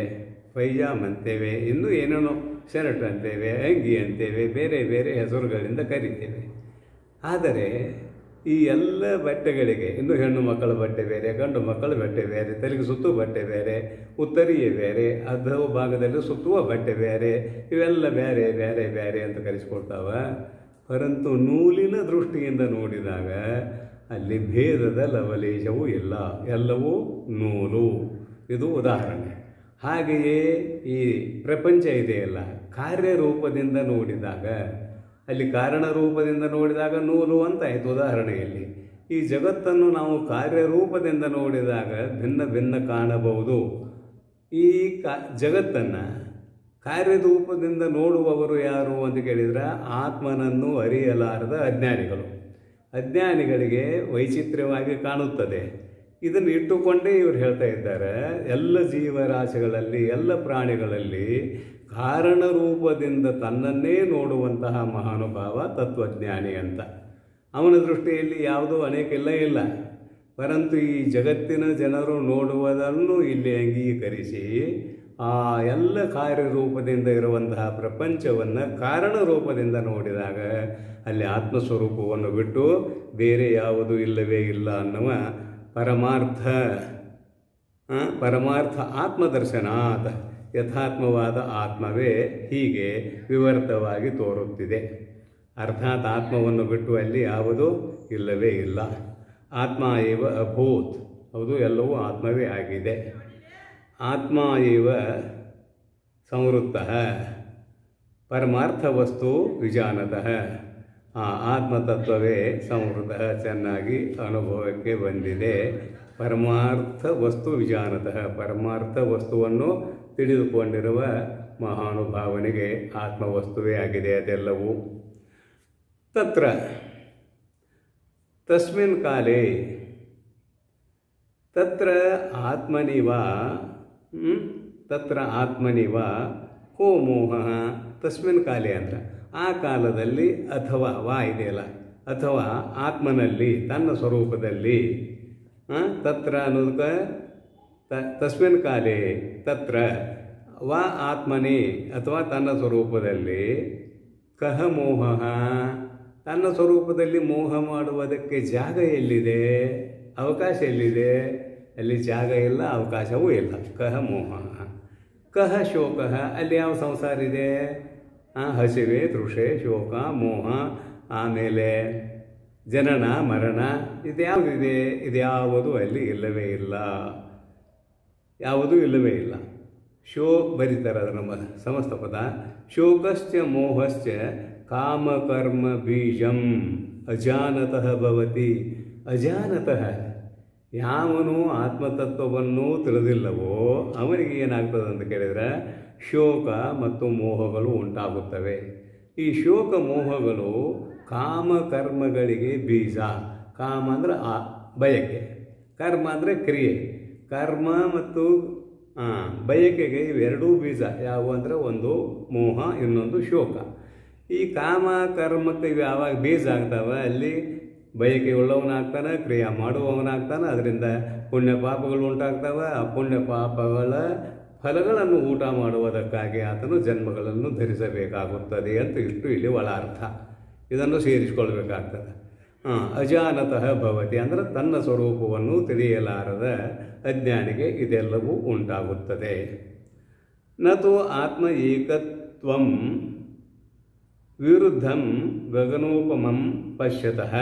ಪೈಜಾಮ್ ಅಂತೇವೆ, ಇನ್ನೂ ಏನೇನೋ ಶರ್ಟ್ ಅಂತೇವೆ, ಅಂಗಿ ಅಂತೇವೆ, ಬೇರೆ ಬೇರೆ ಹೆಸರುಗಳಿಂದ ಕರಿತೇವೆ. ಆದರೆ ಈ ಎಲ್ಲ ಬಟ್ಟೆಗಳಿಗೆ ಇನ್ನು ಹೆಣ್ಣು ಮಕ್ಕಳ ಬಟ್ಟೆ ಬೇರೆ, ಗಂಡು ಮಕ್ಕಳ ಬಟ್ಟೆ ಬೇರೆ, ತಲೆಗೆ ಸುತ್ತುವ ಬಟ್ಟೆ ಬೇರೆ, ಉತ್ತರಿಯೇ ಬೇರೆ, ಅರ್ಧ ಭಾಗದಲ್ಲಿ ಸುತ್ತುವ ಬಟ್ಟೆ ಬೇರೆ, ಇವೆಲ್ಲ ಬೇರೆ ಬೇರೆ ಬೇರೆ ಅಂತ ಕರೆಸಿಕೊಡ್ತಾವ. ಪರಂತು ನೂಲಿನ ದೃಷ್ಟಿಯಿಂದ ನೋಡಿದಾಗ ಅಲ್ಲಿ ಭೇದದ ಲವಲೇಶವೂ ಇಲ್ಲ, ಎಲ್ಲವೂ ನೂಲು. ಇದು ಉದಾಹರಣೆ. ಹಾಗೆಯೇ ಈ ಪ್ರಪಂಚ ಇದೆಯಲ್ಲ, ಕಾರ್ಯರೂಪದಿಂದ ನೋಡಿದಾಗ ಅಲ್ಲಿ ಕಾರಣರೂಪದಿಂದ ನೋಡಿದಾಗ ನೂಲು ಅಂತಾಯಿತು ಉದಾಹರಣೆಯಲ್ಲಿ. ಈ ಜಗತ್ತನ್ನು ನಾವು ಕಾರ್ಯರೂಪದಿಂದ ನೋಡಿದಾಗ ಭಿನ್ನ ಭಿನ್ನ ಕಾಣಬಹುದು. ಈ ಜಗತ್ತನ್ನು ಕಾರ್ಯರೂಪದಿಂದ ನೋಡುವವರು ಯಾರು ಅಂತ ಕೇಳಿದರೆ ಆತ್ಮನನ್ನು ಅರಿಯಲಾರದ ಅಜ್ಞಾನಿಗಳು. ಅಜ್ಞಾನಿಗಳಿಗೆ ವೈಚಿತ್ರ್ಯವಾಗಿ ಕಾಣುತ್ತದೆ. ಇದನ್ನು ಇಟ್ಟುಕೊಂಡೇ ಇವರು ಹೇಳ್ತಾ ಇದ್ದಾರೆ, ಎಲ್ಲ ಜೀವರಾಶಿಗಳಲ್ಲಿ ಎಲ್ಲ ಪ್ರಾಣಿಗಳಲ್ಲಿ ಕಾರಣರೂಪದಿಂದ ತನ್ನನ್ನೇ ನೋಡುವಂತಹ ಮಹಾನುಭಾವ ತತ್ವಜ್ಞಾನಿ ಅಂತ. ಅವನ ದೃಷ್ಟಿಯಲ್ಲಿ ಯಾವುದೂ ಅನೇಕ ಇಲ್ಲ. ಪರಂತು ಈ ಜಗತ್ತಿನ ಜನರು ನೋಡುವುದನ್ನು ಇಲ್ಲಿ ಅಂಗೀಕರಿಸಿ ಆ ಎಲ್ಲ ಕಾರ್ಯರೂಪದಿಂದ ಇರುವಂತಹ ಪ್ರಪಂಚವನ್ನು ಕಾರಣರೂಪದಿಂದ ನೋಡಿದಾಗ ಅಲ್ಲಿ ಆತ್ಮಸ್ವರೂಪವನ್ನು ಬಿಟ್ಟು ಬೇರೆ ಯಾವುದೂ ಇಲ್ಲವೇ ಇಲ್ಲ ಅನ್ನುವ ಪರಮಾರ್ಥ ಆತ್ಮದರ್ಶನಾತ್, ಯಥಾತ್ಮವಾದ ಆತ್ಮವೇ ಹೀಗೆ ವಿವರ್ತವಾಗಿ ತೋರುತ್ತಿದೆ. ಅರ್ಥಾತ್ ಆತ್ಮವನ್ನು ಬಿಟ್ಟು ಅಲ್ಲಿ ಯಾವುದೂ ಇಲ್ಲವೇ ಇಲ್ಲ. ಆತ್ಮ ಏವ ಅಭೂತ್, ಹೌದು ಎಲ್ಲವೂ ಆತ್ಮವೇ ಆಗಿದೆ. ಆತ್ಮ ಏವ ಸಂವೃತ್ತಃ ಪರಮಾರ್ಥ ವಸ್ತು ವಿಜಾನತಃ, ಆ ಆತ್ಮತತ್ವವೇ ಸಂವೃತಃ ಚೆನ್ನಾಗಿ ಅನುಭವಕ್ಕೆ ಬಂದಿದೆ. ಪರಮಾರ್ಥ ವಸ್ತು ವಿಜಾನತಃ, ಪರಮಾರ್ಥ ವಸ್ತುವನ್ನು ತಿಳಿದುಕೊಂಡಿರುವ ಮಹಾನುಭಾವನಿಗೆ ಆತ್ಮವಸ್ತುವೇ ಆಗಿದೆ ಅದೆಲ್ಲವೂ. ತಸ್ಮಿನ್ ಕಾಲೇ ತತ್ರ ಆತ್ಮನಿವ ಕೋ ಮೋಹ. ತಸ್ಮಿನ್ ಕಾಲೇ ಅಂದ್ರೆ ಆ ಕಾಲದಲ್ಲಿ, ಅಥವಾ ವಾ ಇದೆಯಲ್ಲ, ಅಥವಾ ಆತ್ಮನಲ್ಲಿ ತನ್ನ ಸ್ವರೂಪದಲ್ಲಿ, ತತ್ರ ಅನ್ನೋದಕ್ಕೆ ತಸ್ಮಿನ್ ಕಾಲೇ ತತ್ರ ವಾ ಆತ್ಮನಿ ಅಥವಾ ತನ್ನ ಸ್ವರೂಪದಲ್ಲಿ, ಕಹ ಮೋಹ ತನ್ನ ಸ್ವರೂಪದಲ್ಲಿ ಮೋಹ ಮಾಡುವುದಕ್ಕೆ ಜಾಗ ಎಲ್ಲಿದೆ, ಅವಕಾಶ ಎಲ್ಲಿದೆ? ಅಲ್ಲಿ ಜಾಗ ಇಲ್ಲ, ಅವಕಾಶವೂ ಇಲ್ಲ. ಕಹ ಮೋಹ. ಕಹ ಶೋಕ, ಅಲ್ಲಿ ಯಾವ ಸಂಸಾರ ಇದೆ? ಹಸಿವೆ, ತೃಷೆ, ಶೋಕ, ಮೋಹ, ಆಮೇಲೆ ಜನನ ಮರಣ ಇದ್ಯಾವುದಿದೆ, ಇದ್ಯಾವುದು ಅಲ್ಲಿ ಇಲ್ಲವೇ ಇಲ್ಲ, ಯಾವುದೂ ಇಲ್ಲವೇ ಇಲ್ಲ. ಶೋ ಬರೀತಾರೆ ಅದರ ಸಮಸ್ತ ಪದ. ಶೋಕಶ್ಚ ಮೋಹಶ್ಚ ಕಾಮಕರ್ಮ ಬೀಜಂ ಅಜಾನತಃ ಭವತಿ. ಅಜಾನತಃ, ಯಾವನು ಆತ್ಮತತ್ವವನ್ನು ತಿಳಿದಿಲ್ಲವೋ ಅವನಿಗೆ ಏನಾಗ್ತದೆ ಅಂತ ಕೇಳಿದರೆ ಶೋಕ ಮತ್ತು ಮೋಹಗಳು ಉಂಟಾಗುತ್ತವೆ. ಈ ಶೋಕ ಮೋಹಗಳು ಕಾಮಕರ್ಮಗಳಿಗೆ ಬೀಜ. ಕಾಮ ಅಂದರೆ ಬಯಕೆ, ಕರ್ಮ ಅಂದರೆ ಕ್ರಿಯೆ. ಕರ್ಮ ಮತ್ತು ಬಯಕೆಗೆ ಇವೆರಡೂ ಬೀಜ. ಯಾವುವು ಅಂದರೆ ಒಂದು ಮೋಹ, ಇನ್ನೊಂದು ಶೋಕ. ಈ ಕಾಮ ಕರ್ಮಕ್ಕೆ ಇವು ಯಾವಾಗ ಬೀಜ ಆಗ್ತಾವೆ ಅಲ್ಲಿ ಬಯಕೆ ಉಳ್ಳವನಾಗ್ತಾನೆ, ಕ್ರಿಯೆ ಮಾಡುವವನಾಗ್ತಾನೆ. ಅದರಿಂದ ಪುಣ್ಯ ಪಾಪಗಳು ಉಂಟಾಗ್ತವೆ. ಆ ಪುಣ್ಯ ಪಾಪಗಳ ಫಲಗಳನ್ನು ಊಟ ಮಾಡುವುದಕ್ಕಾಗಿ ಆತನು ಜನ್ಮಗಳನ್ನು ಧರಿಸಬೇಕಾಗುತ್ತದೆ ಅಂತ ಇಷ್ಟು ಇಲ್ಲಿ ಒಳ ಅರ್ಥ. ಇದನ್ನು ಸೇರಿಸಿಕೊಳ್ಬೇಕಾಗ್ತದೆ. ಅಜಾನತಃ ಭವತಿ ಅಂದರೆ ತನ್ನ ಸ್ವರೂಪವನ್ನು ತಿಳಿಯಲಾರದ ಅಜ್ಞಾನಿಗೆ ಇದೆಲ್ಲವೂ ಉಂಟಾಗುತ್ತದೆ. ನತು ಆತ್ಮ ಏಕತ್ವಂ ವಿರುದ್ಧಂ ಗಗನೋಪಮಂ ಪಶ್ಯತಃ.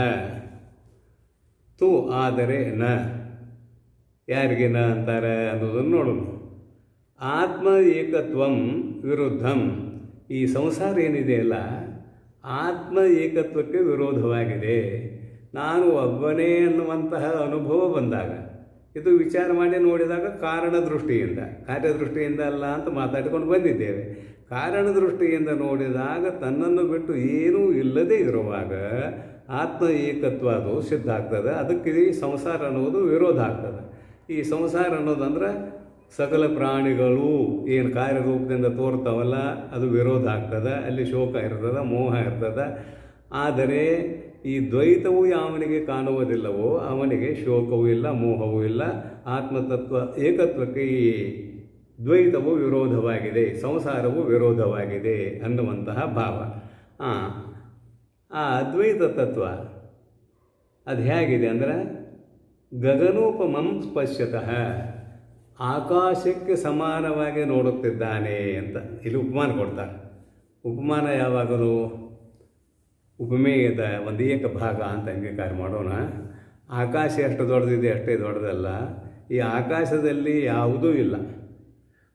ತು ಆದರೆ ನ, ಯಾರಿಗೆ ನ ಅಂತಾರೆ ಅನ್ನೋದನ್ನು ನೋಡೋಣ. ಆತ್ಮ ಏಕತ್ವಂ ವಿರುದ್ಧಂ, ಈ ಸಂಸಾರ ಏನಿದೆಯಲ್ಲ ಆತ್ಮ ಏಕತ್ವಕ್ಕೆ ವಿರೋಧವಾಗಿದೆ. ನಾನು ಒಬ್ಬನೇ ಅನ್ನುವಂತಹ ಅನುಭವ ಬಂದಾಗ, ಇದು ವಿಚಾರ ಮಾಡಿ ನೋಡಿದಾಗ ಕಾರಣ ದೃಷ್ಟಿಯಿಂದ, ಕಾರ್ಯದೃಷ್ಟಿಯಿಂದ ಅಲ್ಲ ಅಂತ ಮಾತಾಡಿಕೊಂಡು ಬಂದಿದ್ದೇವೆ. ಕಾರಣ ದೃಷ್ಟಿಯಿಂದ ನೋಡಿದಾಗ ತನ್ನನ್ನು ಬಿಟ್ಟು ಏನೂ ಇಲ್ಲದೇ ಇರುವಾಗ ಆತ್ಮ ಏಕತ್ವ ಅದು ಸಿದ್ಧ ಆಗ್ತದೆ. ಅದಕ್ಕೆ ಈ ಸಂಸಾರ ಅನ್ನೋದು ವಿರೋಧ ಆಗ್ತದೆ. ಈ ಸಂಸಾರ ಅನ್ನೋದಂದ್ರೆ ಸಕಲ ಪ್ರಾಣಿಗಳು ಏನು ಕಾರ್ಯರೂಪದಿಂದ ತೋರ್ತಾವಲ್ಲ ಅದು ವಿರೋಧ ಆಗ್ತದೆ. ಅಲ್ಲಿ ಶೋಕ ಇರ್ತದೆ, ಮೋಹ ಇರ್ತದೆ. ಆದರೆ ಈ ದ್ವೈತವು ಯಾವನಿಗೆ ಕಾಣುವುದಿಲ್ಲವೋ ಅವನಿಗೆ ಶೋಕವೂ ಇಲ್ಲ, ಮೋಹವೂ ಇಲ್ಲ. ಆತ್ಮತತ್ವ ಏಕತ್ವಕ್ಕೆ ಈ ದ್ವೈತವು ವಿರೋಧವಾಗಿದೆ, ಸಂಸಾರವು ವಿರೋಧವಾಗಿದೆ ಅನ್ನುವಂತಹ ಭಾವ. ಆ ಅದ್ವೈತ ತತ್ವ ಅದು ಹೇಗಿದೆ ಅಂದರೆ ಗಗನೋಪಮಂ ಸ್ಪಶ್ಯತಃ, ಆಕಾಶಕ್ಕೆ ಸಮಾನವಾಗಿ ನೋಡುತ್ತಿದ್ದಾನೆ ಅಂತ ಇಲ್ಲಿ ಉಪಮಾನ ಕೊಡ್ತಾರೆ. ಉಪಮಾನ ಯಾವಾಗಲೂ ಉಪಮೇಯದ ಒಂದು ಏಕ ಭಾಗ ಅಂತ ಅಂಗೀಕಾರ ಮಾಡೋಣ. ಆಕಾಶ ಎಷ್ಟು ದೊಡ್ಡದಿದೆ ಅಷ್ಟೇ ದೊಡ್ಡದಲ್ಲ. ಈ ಆಕಾಶದಲ್ಲಿ ಯಾವುದೂ ಇಲ್ಲ,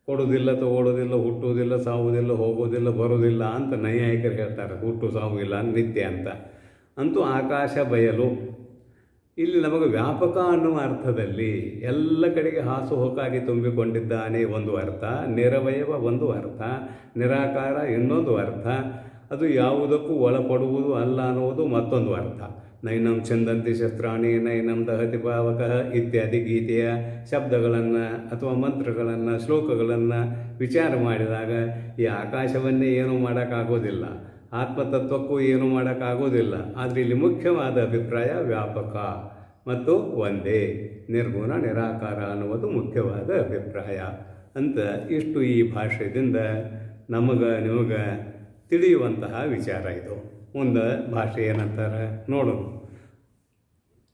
ಕೊಡೋದಿಲ್ಲ, ತಗೊಳ್ಳೋದಿಲ್ಲ, ಹುಟ್ಟುವುದಿಲ್ಲ, ಸಾವುವುದಿಲ್ಲ, ಹೋಗೋದಿಲ್ಲ, ಬರೋದಿಲ್ಲ ಅಂತ ನೈಯಾಯಿಕರು ಹೇಳ್ತಾರೆ. ಹುಟ್ಟು ಸಾವು ಇಲ್ಲ, ನಿತ್ಯ ಅಂತ. ಅಂತೂ ಆಕಾಶ ಬಯಲು. ಇಲ್ಲಿ ನಮಗೆ ವ್ಯಾಪಕ ಅನ್ನುವ ಅರ್ಥದಲ್ಲಿ ಎಲ್ಲ ಕಡೆಗೆ ಹಾಸುಹೊಕ್ಕಾಗಿ ತುಂಬಿಕೊಂಡಿದ್ದಾನೆ ಒಂದು ಅರ್ಥ, ನಿರವಯವ ಒಂದು ಅರ್ಥ, ನಿರಾಕಾರ ಇನ್ನೊಂದು ಅರ್ಥ, ಅದು ಯಾವುದಕ್ಕೂ ಒಳಪಡುವುದು ಅಲ್ಲ ಅನ್ನುವುದು ಮತ್ತೊಂದು ಅರ್ಥ. ನೈನಂ ಛಂದಂತಿ ಶಸ್ತ್ರಾಣಿ ನೈನಂ ದಹತಿ ಪಾವಕಃ ಇತ್ಯಾದಿ ಗೀತೆಯ ಶಬ್ದಗಳನ್ನು ಅಥವಾ ಮಂತ್ರಗಳನ್ನು, ಶ್ಲೋಕಗಳನ್ನು ವಿಚಾರ ಮಾಡಿದಾಗ ಈ ಆಕಾಶವನ್ನೇ ಏನೂ ಮಾಡೋಕ್ಕಾಗೋದಿಲ್ಲ, ಆತ್ಮತತ್ವಕ್ಕೂ ಏನೂ ಮಾಡೋಕ್ಕಾಗೋದಿಲ್ಲ. ಆದರೆ ಇಲ್ಲಿ ಮುಖ್ಯವಾದ ಅಭಿಪ್ರಾಯ ವ್ಯಾಪಕ ಮತ್ತು ಒಂದೇ, ನಿರ್ಗುಣ ನಿರಾಕಾರ ಅನ್ನುವುದು ಮುಖ್ಯವಾದ ಅಭಿಪ್ರಾಯ ಅಂತ ಇಷ್ಟು ಈ ಭಾಷೆಯಿಂದ ನಿಮಗೆ ತಿಳಿಯುವಂತಹ ವಿಚಾರ ಇದು. ಮುಂದೆ ಭಾಷೆ ಏನಂತಾರೆ ನೋಡೋಣ.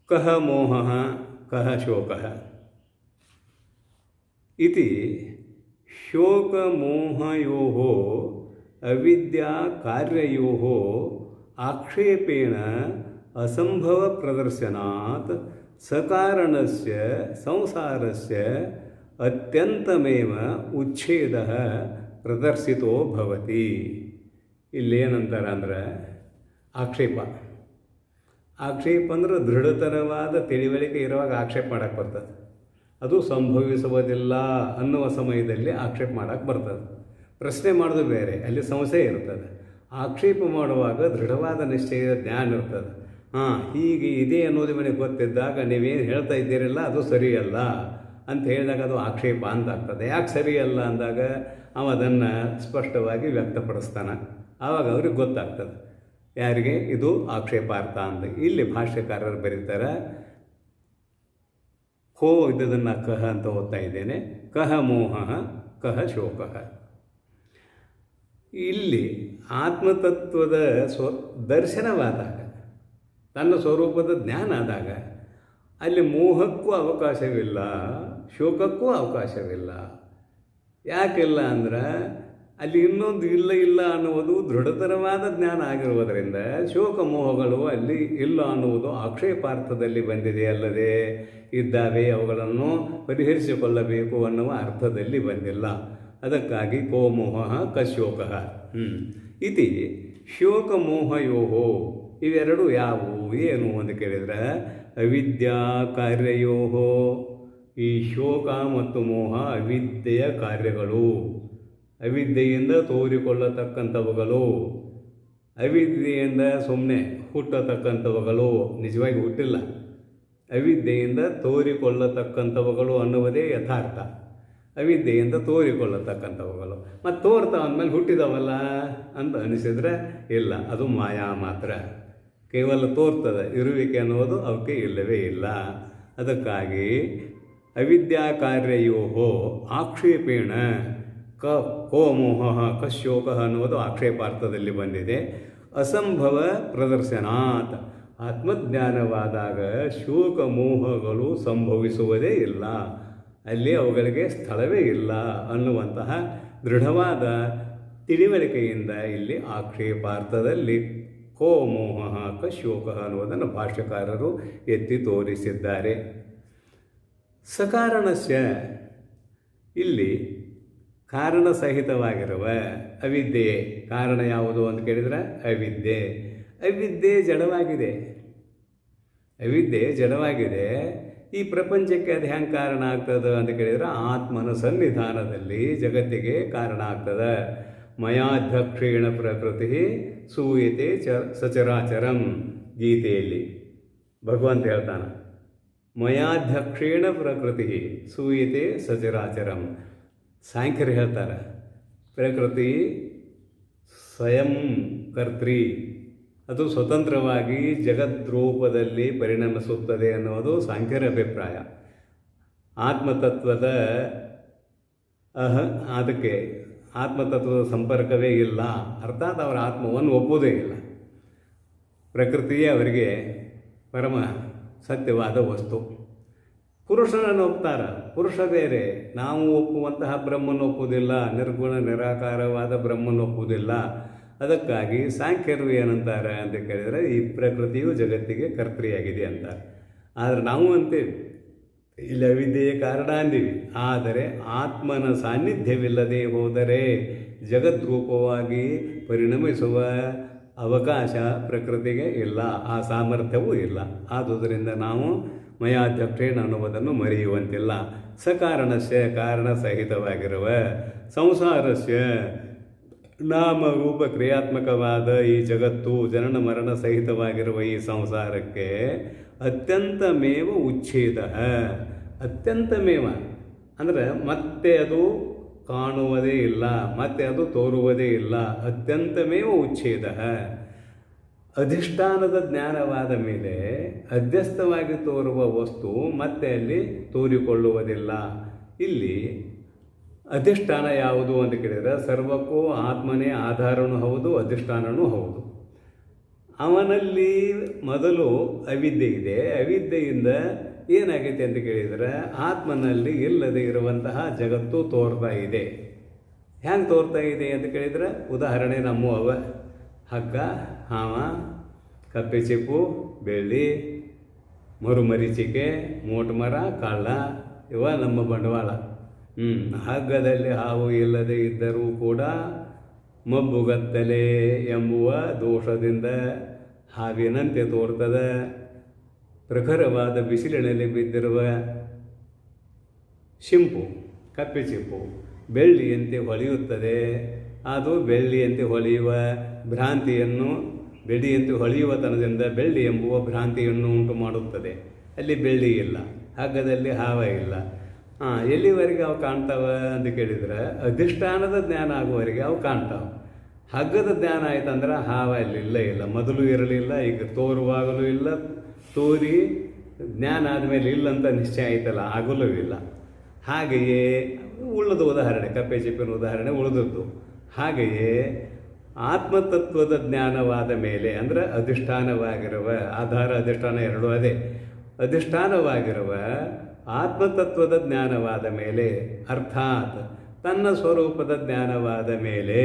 ಕಹ ಮೋಹ ಕಹ ಶೋಕ ಇತಿ ಶೋಕಮೋಹಯೋ ಅವಿದ್ಯಾ ಕಾರ್ಯಯೋ ಆಕ್ಷೇಪೇಣ ಅಸಂಭವ ಪ್ರದರ್ಶನಾತ್ ಸಕಾರಣಸ್ಯ ಸಂಸಾರಸ್ಯ ಅತ್ಯಂತಮೇವ ಉಚ್ಛೇದ ಪ್ರದರ್ಶಿತೋ ಭವತಿ. ಇಲ್ಲೇನಂತಾರೆ ಅಂದ್ರೆ ಆಕ್ಷೇಪ. ಆಕ್ಷೇಪ ಅಂದ್ರೆ ದೃಢತರವಾದ ತಿಳಿವಳಿಕೆ ಇರುವಾಗ ಆಕ್ಷೇಪ ಮಾಡೋಕ್ಕೆ ಬರ್ತದೆ. ಅದು ಸಂಭವಿಸುವುದಿಲ್ಲ ಅನ್ನುವ ಸಮಯದಲ್ಲಿ ಆಕ್ಷೇಪ ಮಾಡೋಕ್ಕೆ ಬರ್ತದೆ. ಪ್ರಶ್ನೆ ಮಾಡೋದು ಬೇರೆ, ಅಲ್ಲಿ ಸಂಶಯ ಇರ್ತದೆ. ಆಕ್ಷೇಪ ಮಾಡುವಾಗ ದೃಢವಾದ ನಿಶ್ಚಯದ ಜ್ಞಾನ ಇರ್ತದೆ. ಹೀಗೆ ಇದೆ ಅನ್ನೋದು ಮನೆಗೆ ಗೊತ್ತಿದ್ದಾಗ ನೀವೇನು ಹೇಳ್ತಾ ಇದ್ದೀರಲ್ಲ ಅದು ಸರಿಯಲ್ಲ ಅಂತ ಹೇಳಿದಾಗ ಅದು ಆಕ್ಷೇಪ ಅಂತ ಆಗ್ತದೆ. ಯಾಕೆ ಸರಿಯಲ್ಲ ಅಂದಾಗ ಅವ ಅದನ್ನು ಸ್ಪಷ್ಟವಾಗಿ ವ್ಯಕ್ತಪಡಿಸ್ತಾನೆ. ಆವಾಗ ಅವ್ರಿಗೆ ಗೊತ್ತಾಗ್ತದೆ ಯಾರಿಗೆ ಇದು ಆಕ್ಷೇಪಾರ್ಥ ಅಂತ. ಇಲ್ಲಿ ಭಾಷ್ಯಕಾರರು ಬರೀತಾರೆ, ಹೋ ಇದನ್ನು ಕಹ ಅಂತ ಓದ್ತಾ ಇದ್ದೇನೆ. ಕಹ ಮೋಹ ಕಹ ಶೋಕ. ಇಲ್ಲಿ ಆತ್ಮತತ್ವದ ದರ್ಶನವಾದಾಗ, ತನ್ನ ಸ್ವರೂಪದ ಜ್ಞಾನ ಆದಾಗ ಅಲ್ಲಿ ಮೋಹಕ್ಕೂ ಅವಕಾಶವಿಲ್ಲ, ಶೋಕಕ್ಕೂ ಅವಕಾಶವಿಲ್ಲ. ಯಾಕಿಲ್ಲ ಅಂದ್ರೆ ಅಲ್ಲಿ ಇನ್ನೊಂದು ಇಲ್ಲ ಇಲ್ಲ ಅನ್ನುವುದು ದೃಢತರವಾದ ಜ್ಞಾನ ಆಗಿರುವುದರಿಂದ ಶೋಕ ಮೋಹಗಳು ಅಲ್ಲಿ ಇಲ್ಲ ಅನ್ನುವುದು ಆಕ್ಷೇಪಾರ್ಥದಲ್ಲಿ ಬಂದಿದೆ ಅಲ್ಲದೆ ಇದ್ದಾವೆ, ಅವುಗಳನ್ನು ಪರಿಹರಿಸಿಕೊಳ್ಳಬೇಕು ಅನ್ನುವ ಅರ್ಥದಲ್ಲಿ ಬಂದಿಲ್ಲ. ಅದಕ್ಕಾಗಿ ಕೋ ಮೋಹ ಕಶೋಕ ಇತಿ ಶೋಕಮೋಹಯೋ ಇವೆರಡು ಯಾವುವು ಏನು ಅಂತ ಕೇಳಿದರೆ ಅವಿದ್ಯಾ ಕಾರ್ಯಯೋ. ಈ ಶೋಕ ಮತ್ತು ಮೋಹ ಅವಿದ್ಯೆಯ ಕಾರ್ಯಗಳು, ಅವಿದ್ಯೆಯಿಂದ ತೋರಿಕೊಳ್ಳತಕ್ಕಂಥವುಗಳು, ಅವಿದ್ಯೆಯಿಂದ ಸುಮ್ಮನೆ ಹುಟ್ಟತಕ್ಕಂಥವುಗಳು, ನಿಜವಾಗಿ ಹುಟ್ಟಿಲ್ಲ, ಅವಿದ್ಯೆಯಿಂದ ತೋರಿಕೊಳ್ಳತಕ್ಕಂಥವುಗಳು ಅನ್ನುವುದೇ ಯಥಾರ್ಥ. ಅವಿದ್ಯೆಯಿಂದ ತೋರಿಕೊಳ್ಳತಕ್ಕಂಥವುಗಳು ಮತ್ತು ತೋರ್ತಾ ಅಂದಮೇಲೆ ಹುಟ್ಟಿದವಲ್ಲ ಅಂತ ಅನಿಸಿದರೆ ಇಲ್ಲ, ಅದು ಮಾಯಾ ಮಾತ್ರ, ಕೇವಲ ತೋರ್ತದೆ. ಇರುವಿಕೆ ಅನ್ನೋದು ಅವಕ್ಕೆ ಇಲ್ಲವೇ ಇಲ್ಲ. ಅದಕ್ಕಾಗಿ ಅವಿದ್ಯಾ ಕಾರ್ಯಯೋ ಆಕ್ಷೇಪೇಣ ಕೋ ಮೋಹ ಕಶೋಕ ಅನ್ನುವುದು ಆಕ್ಷೇಪಾರ್ಥದಲ್ಲಿ ಬಂದಿದೆ. ಅಸಂಭವ ಪ್ರದರ್ಶನಾತ್ ಆತ್ಮಜ್ಞಾನವಾದಾಗ ಶೋಕ ಮೋಹಗಳು ಸಂಭವಿಸುವುದೇ ಇಲ್ಲ, ಅಲ್ಲಿ ಅವುಗಳಿಗೆ ಸ್ಥಳವೇ ಇಲ್ಲ ಅನ್ನುವಂತಹ ದೃಢವಾದ ತಿಳಿವಳಿಕೆಯಿಂದ ಇಲ್ಲಿ ಆಕ್ಷೇಪಾರ್ಥದಲ್ಲಿ ಕೋ ಮೋಹ ಕಶೋಕ ಅನ್ನುವುದನ್ನು ಭಾಷ್ಯಕಾರರು ಎತ್ತಿ ತೋರಿಸಿದ್ದಾರೆ. ಸಕಾರಣಸ್ಯ ಇಲ್ಲಿ ಕಾರಣ ಸಹಿತವಾಗಿರುವ ಅವಿದ್ಯೆ. ಕಾರಣ ಯಾವುದು ಅಂತ ಕೇಳಿದರೆ ಅವಿದ್ಯೆ. ಅವಿದ್ಯೆ ಜಡವಾಗಿದೆ, ಅವಿದ್ಯೆ ಜಡವಾಗಿದೆ. ಈ ಪ್ರಪಂಚಕ್ಕೆ ಅದು ಹೆಂಗೆ ಕಾರಣ ಆಗ್ತದೆ ಅಂತ ಕೇಳಿದರೆ ಆತ್ಮನ ಸನ್ನಿಧಾನದಲ್ಲಿ ಜಗತ್ತಿಗೆ ಕಾರಣ ಆಗ್ತದೆ. ಮಯಾಧ್ಯಕ್ಷೇಣ ಪ್ರಕೃತಿ ಸೂಯತೆ ಸಚರಾಚರಂ. ಗೀತೆಯಲ್ಲಿ ಭಗವಂತ ಹೇಳ್ತಾನೆ, ಮಯಾಧ್ಯಕ್ಷೇಣ ಪ್ರಕೃತಿ ಸೂಯತೆ ಸಚರಾಚರಂ. ಸಾಂಖ್ಯರು ಹೇಳ್ತಾರೆ, ಪ್ರಕೃತಿ ಸ್ವಯಂ ಕರ್ತ್ರಿ, ಅದು ಸ್ವತಂತ್ರವಾಗಿ ಜಗದ್ರೂಪದಲ್ಲಿ ಪರಿಣಮಿಸುತ್ತದೆ ಅನ್ನೋದು ಸಾಂಖ್ಯರ ಅಭಿಪ್ರಾಯ. ಆತ್ಮತತ್ವದ ಅದಕ್ಕೆ ಆತ್ಮತತ್ವದ ಸಂಪರ್ಕವೇ ಇಲ್ಲ, ಅರ್ಥಾತ್ ಅವರ ಆತ್ಮವನ್ನು ಒಪ್ಪುವುದೇ ಇಲ್ಲ. ಪ್ರಕೃತಿಯೇ ಅವರಿಗೆ ಪರಮ ಸತ್ಯವಾದ ವಸ್ತು. ಪುರುಷನನ್ನು ಒಪ್ತಾರೆ, ಪುರುಷ ಬೇರೆ. ನಾವು ಒಪ್ಪುವಂತಹ ಬ್ರಹ್ಮನ ಒಪ್ಪುವುದಿಲ್ಲ, ನಿರ್ಗುಣ ನಿರಾಕಾರವಾದ ಬ್ರಹ್ಮನ ಒಪ್ಪುವುದಿಲ್ಲ. ಅದಕ್ಕಾಗಿ ಸಾಂಖ್ಯರು ಏನಂತಾರೆ ಅಂತ ಕೇಳಿದರೆ ಈ ಪ್ರಕೃತಿಯು ಜಗತ್ತಿಗೆ ಕರ್ತೃಯಾಗಿದೆ ಅಂತಾರೆ. ಆದರೆ ನಾವು ಅಂತೇವೆ ಇಲ್ಲಿ ಅವಿದ್ಯೆಯ ಕಾರಣ ಅಂದೀವಿ. ಆದರೆ ಆತ್ಮನ ಸಾನ್ನಿಧ್ಯವಿಲ್ಲದೆ ಹೋದರೆ ಜಗದ್ರೂಪವಾಗಿ ಪರಿಣಮಿಸುವ ಅವಕಾಶ ಪ್ರಕೃತಿಗೆ ಇಲ್ಲ, ಆ ಸಾಮರ್ಥ್ಯವೂ ಇಲ್ಲ. ಆದುದರಿಂದ ನಾವು ಮಯಾಧ್ಯಕ್ಷೇಣ ಅನ್ನುವುದನ್ನು ಮರೆಯುವಂತಿಲ್ಲ. ಸಕಾರಣಸ್ಯ ಕಾರಣ ಸಹಿತವಾಗಿರುವ ಸಂಸಾರಸ್ಯ ನಾಮರೂಪ ಕ್ರಿಯಾತ್ಮಕವಾದ ಈ ಜಗತ್ತು ಜನನ ಮರಣ ಸಹಿತವಾಗಿರುವ ಈ ಸಂಸಾರಕ್ಕೆ ಅತ್ಯಂತಮೇವ ಉಚ್ಛೇದ. ಅತ್ಯಂತಮೇವ ಅಂದರೆ ಮತ್ತೆ ಅದು ಕಾಣುವುದೇ ಇಲ್ಲ, ಮತ್ತೆ ಅದು ತೋರುವುದೇ ಇಲ್ಲ. ಅತ್ಯಂತಮೇವ ಉಚ್ಛೇದ. ಅಧಿಷ್ಠಾನದ ಜ್ಞಾನವಾದ ಮೇಲೆ ಅಧ್ಯಸ್ಥವಾಗಿ ತೋರುವ ವಸ್ತು ಮತ್ತೆ ಅಲ್ಲಿ ತೋರಿಕೊಳ್ಳುವುದಿಲ್ಲ. ಇಲ್ಲಿ ಅಧಿಷ್ಠಾನ ಯಾವುದು ಅಂತ ಕೇಳಿದರೆ ಸರ್ವಕ್ಕೂ ಆತ್ಮನೇ ಆಧಾರನೂ ಹೌದು, ಅಧಿಷ್ಠಾನನೂ ಹೌದು. ಅವನಲ್ಲಿ ಮೊದಲು ಅವಿದ್ಯೆ ಇದೆ. ಅವಿದ್ಯೆಯಿಂದ ಏನಾಗೈತೆ ಅಂತ ಕೇಳಿದರೆ ಆತ್ಮನಲ್ಲಿ ಇಲ್ಲದೆ ಇರುವಂತಹ ಜಗತ್ತು ತೋರ್ತಾ ಇದೆ. ಹೆಂಗೆ ತೋರ್ತಾ ಇದೆ ಅಂತ ಕೇಳಿದರೆ ಉದಾಹರಣೆ ನಮ್ಮವ ಹಗ್ಗ, ಹಾವ, ಕಪ್ಪೆ ಚಿಪ್ಪು, ಬೆಳ್ಳಿ, ಮರುಮರೀಚಿಕೆ, ಮೋಟು ಮರ, ಕಳ್ಳ, ಇವ ನಮ್ಮ ಬಂಡವಾಳ. ಹಗ್ಗದಲ್ಲಿ ಹಾವು ಇಲ್ಲದೆ ಇದ್ದರೂ ಕೂಡ ಮಬ್ಬುಗತ್ತಲೆ ಎಂಬುವ ದೋಷದಿಂದ ಹಾವಿನಂತೆ ತೋರ್ತದೆ. ಪ್ರಖರವಾದ ಬಿಸಿಲಿನಲ್ಲಿ ಬಿದ್ದಿರುವ ಶಿಂಪು, ಕಪ್ಪೆ ಚಿಪ್ಪು ಬೆಳ್ಳಿಯಂತೆ ಹೊಳೆಯುತ್ತದೆ. ಅದು ಬೆಳ್ಳಿಯಂತೆ ಹೊಳೆಯುವ ಭ್ರಾಂತಿಯನ್ನು, ಬೆಳ್ಳಿಯಂತೆ ಹೊಳೆಯುವ ತನದಿಂದ ಬೆಳ್ಳಿ ಎಂಬುವ ಭ್ರಾಂತಿಯನ್ನು ಉಂಟು ಮಾಡುತ್ತದೆ. ಅಲ್ಲಿ ಬೆಳ್ಳಿ ಇಲ್ಲ, ಹಗ್ಗದಲ್ಲಿ ಹಾವ ಇಲ್ಲ. ಎಲ್ಲಿವರೆಗೆ ಅವು ಕಾಣ್ತಾವೆ ಅಂತ ಕೇಳಿದರೆ ಅಧಿಷ್ಠಾನದ ಜ್ಞಾನ ಆಗುವವರೆಗೆ ಅವು ಕಾಣ್ತಾವೆ. ಹಗ್ಗದ ಜ್ಞಾನ ಆಯ್ತಂದ್ರೆ ಹಾವ ಅಲ್ಲಿ ಇಲ್ಲ, ಮೊದಲು ಇರಲಿಲ್ಲ, ಈಗ ತೋರುವಾಗಲೂ ಇಲ್ಲ, ತೋರಿ ಜ್ಞಾನ ಆದಮೇಲೆ ಇಲ್ಲಂತ ನಿಶ್ಚಯ ಆಯ್ತಲ್ಲ, ಆಗಲೂ ಇಲ್ಲ. ಹಾಗೆಯೇ ಉಳಿದ ಉದಾಹರಣೆ, ಕಪ್ಪೆ ಚಿಪ್ಪಿನ ಉದಾಹರಣೆ ಉಳಿದದ್ದು. ಹಾಗೆಯೇ ಆತ್ಮತತ್ವದ ಜ್ಞಾನವಾದ ಮೇಲೆ ಅಂದರೆ ಅಧಿಷ್ಠಾನವಾಗಿರುವ, ಆಧಾರ ಅಧಿಷ್ಠಾನ ಎರಡೂ ಅದೇ, ಅಧಿಷ್ಠಾನವಾಗಿರುವ ಆತ್ಮತತ್ವದ ಜ್ಞಾನವಾದ ಮೇಲೆ ಅರ್ಥಾತ್ ತನ್ನ ಸ್ವರೂಪದ ಜ್ಞಾನವಾದ ಮೇಲೆ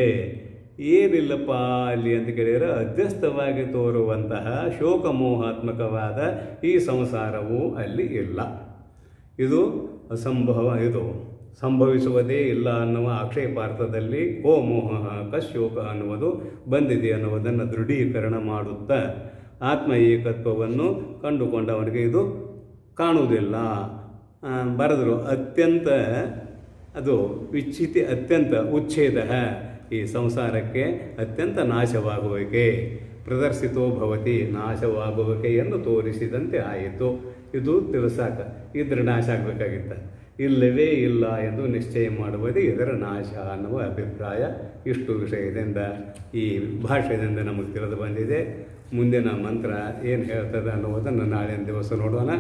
ಏನಿಲ್ಲಪ್ಪ ಅಲ್ಲಿ ಅಂತ ಕೇಳಿದರೆ ಅಧ್ಯಸ್ಥವಾಗಿ ತೋರುವಂತಹ ಶೋಕಮೋಹಾತ್ಮಕವಾದ ಈ ಸಂಸಾರವೂ ಅಲ್ಲಿ ಇಲ್ಲ. ಇದು ಇದು ಸಂಭವಿಸುವುದೇ ಇಲ್ಲ ಅನ್ನುವ ಆಕ್ಷೇಪಾರ್ಥದಲ್ಲಿ ಕೋ ಮೋಹ ಕಶೋಕ ಅನ್ನುವುದು ಬಂದಿದೆ ಅನ್ನುವುದನ್ನು ದೃಢೀಕರಣ ಮಾಡುತ್ತಾ ಆತ್ಮ ಏಕತ್ವವನ್ನು ಕಂಡುಕೊಂಡವನಿಗೆ ಇದು ಕಾಣುವುದಿಲ್ಲ. ಬರೆದರು ಅತ್ಯಂತ ಅದು ವಿಚ್ಛಿತಿ ಅತ್ಯಂತ ಉಚ್ಛೇದ ಈ ಸಂಸಾರಕ್ಕೆ ಅತ್ಯಂತ ನಾಶವಾಗುವಿಕೆ ಪ್ರದರ್ಶಿತೋ ಭವತಿ ನಾಶವಾಗುವಿಕೆಯನ್ನು ತೋರಿಸಿದಂತೆ ಆಯಿತು. ಇದು ತಿಳಿಸಾಕ ಇದ್ರ ನಾಶ ಆಗಬೇಕಾಗಿತ್ತ, ಇಲ್ಲವೇ ಇಲ್ಲ ಎಂದು ನಿಶ್ಚಯ ಮಾಡುವುದೇ ಇದರ ನಾಶ ಅನ್ನುವ ಅಭಿಪ್ರಾಯ. ಇಷ್ಟು ವಿಷಯದಿಂದ ಈ ಭಾಷೆಯಿಂದ ನಮಗೆ ತಿಳಿದು ಬಂದಿದೆ. ಮುಂದಿನ ಮಂತ್ರ ಏನು ಹೇಳ್ತದೆ ಅನ್ನುವುದನ್ನು ನಾಳಿನ ದಿವಸ ನೋಡೋಣ.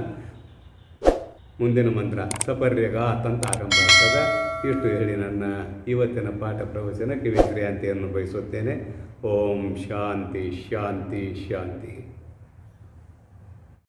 ಮುಂದಿನ ಮಂತ್ರ ಸಪರ್ಯಗಾತ್ ಅಂತ ಆರಂಭ ಆಗ್ತದೆ. ಇಷ್ಟು ಹೇಳಿ ನನ್ನ ಇವತ್ತಿನ ಪಾಠ ಪ್ರವಚನಕ್ಕೆ ವಿಶ್ರಾಂತಿಯನ್ನು ಬಯಸುತ್ತೇನೆ. ಓಂ ಶಾಂತಿ ಶಾಂತಿ ಶಾಂತಿ.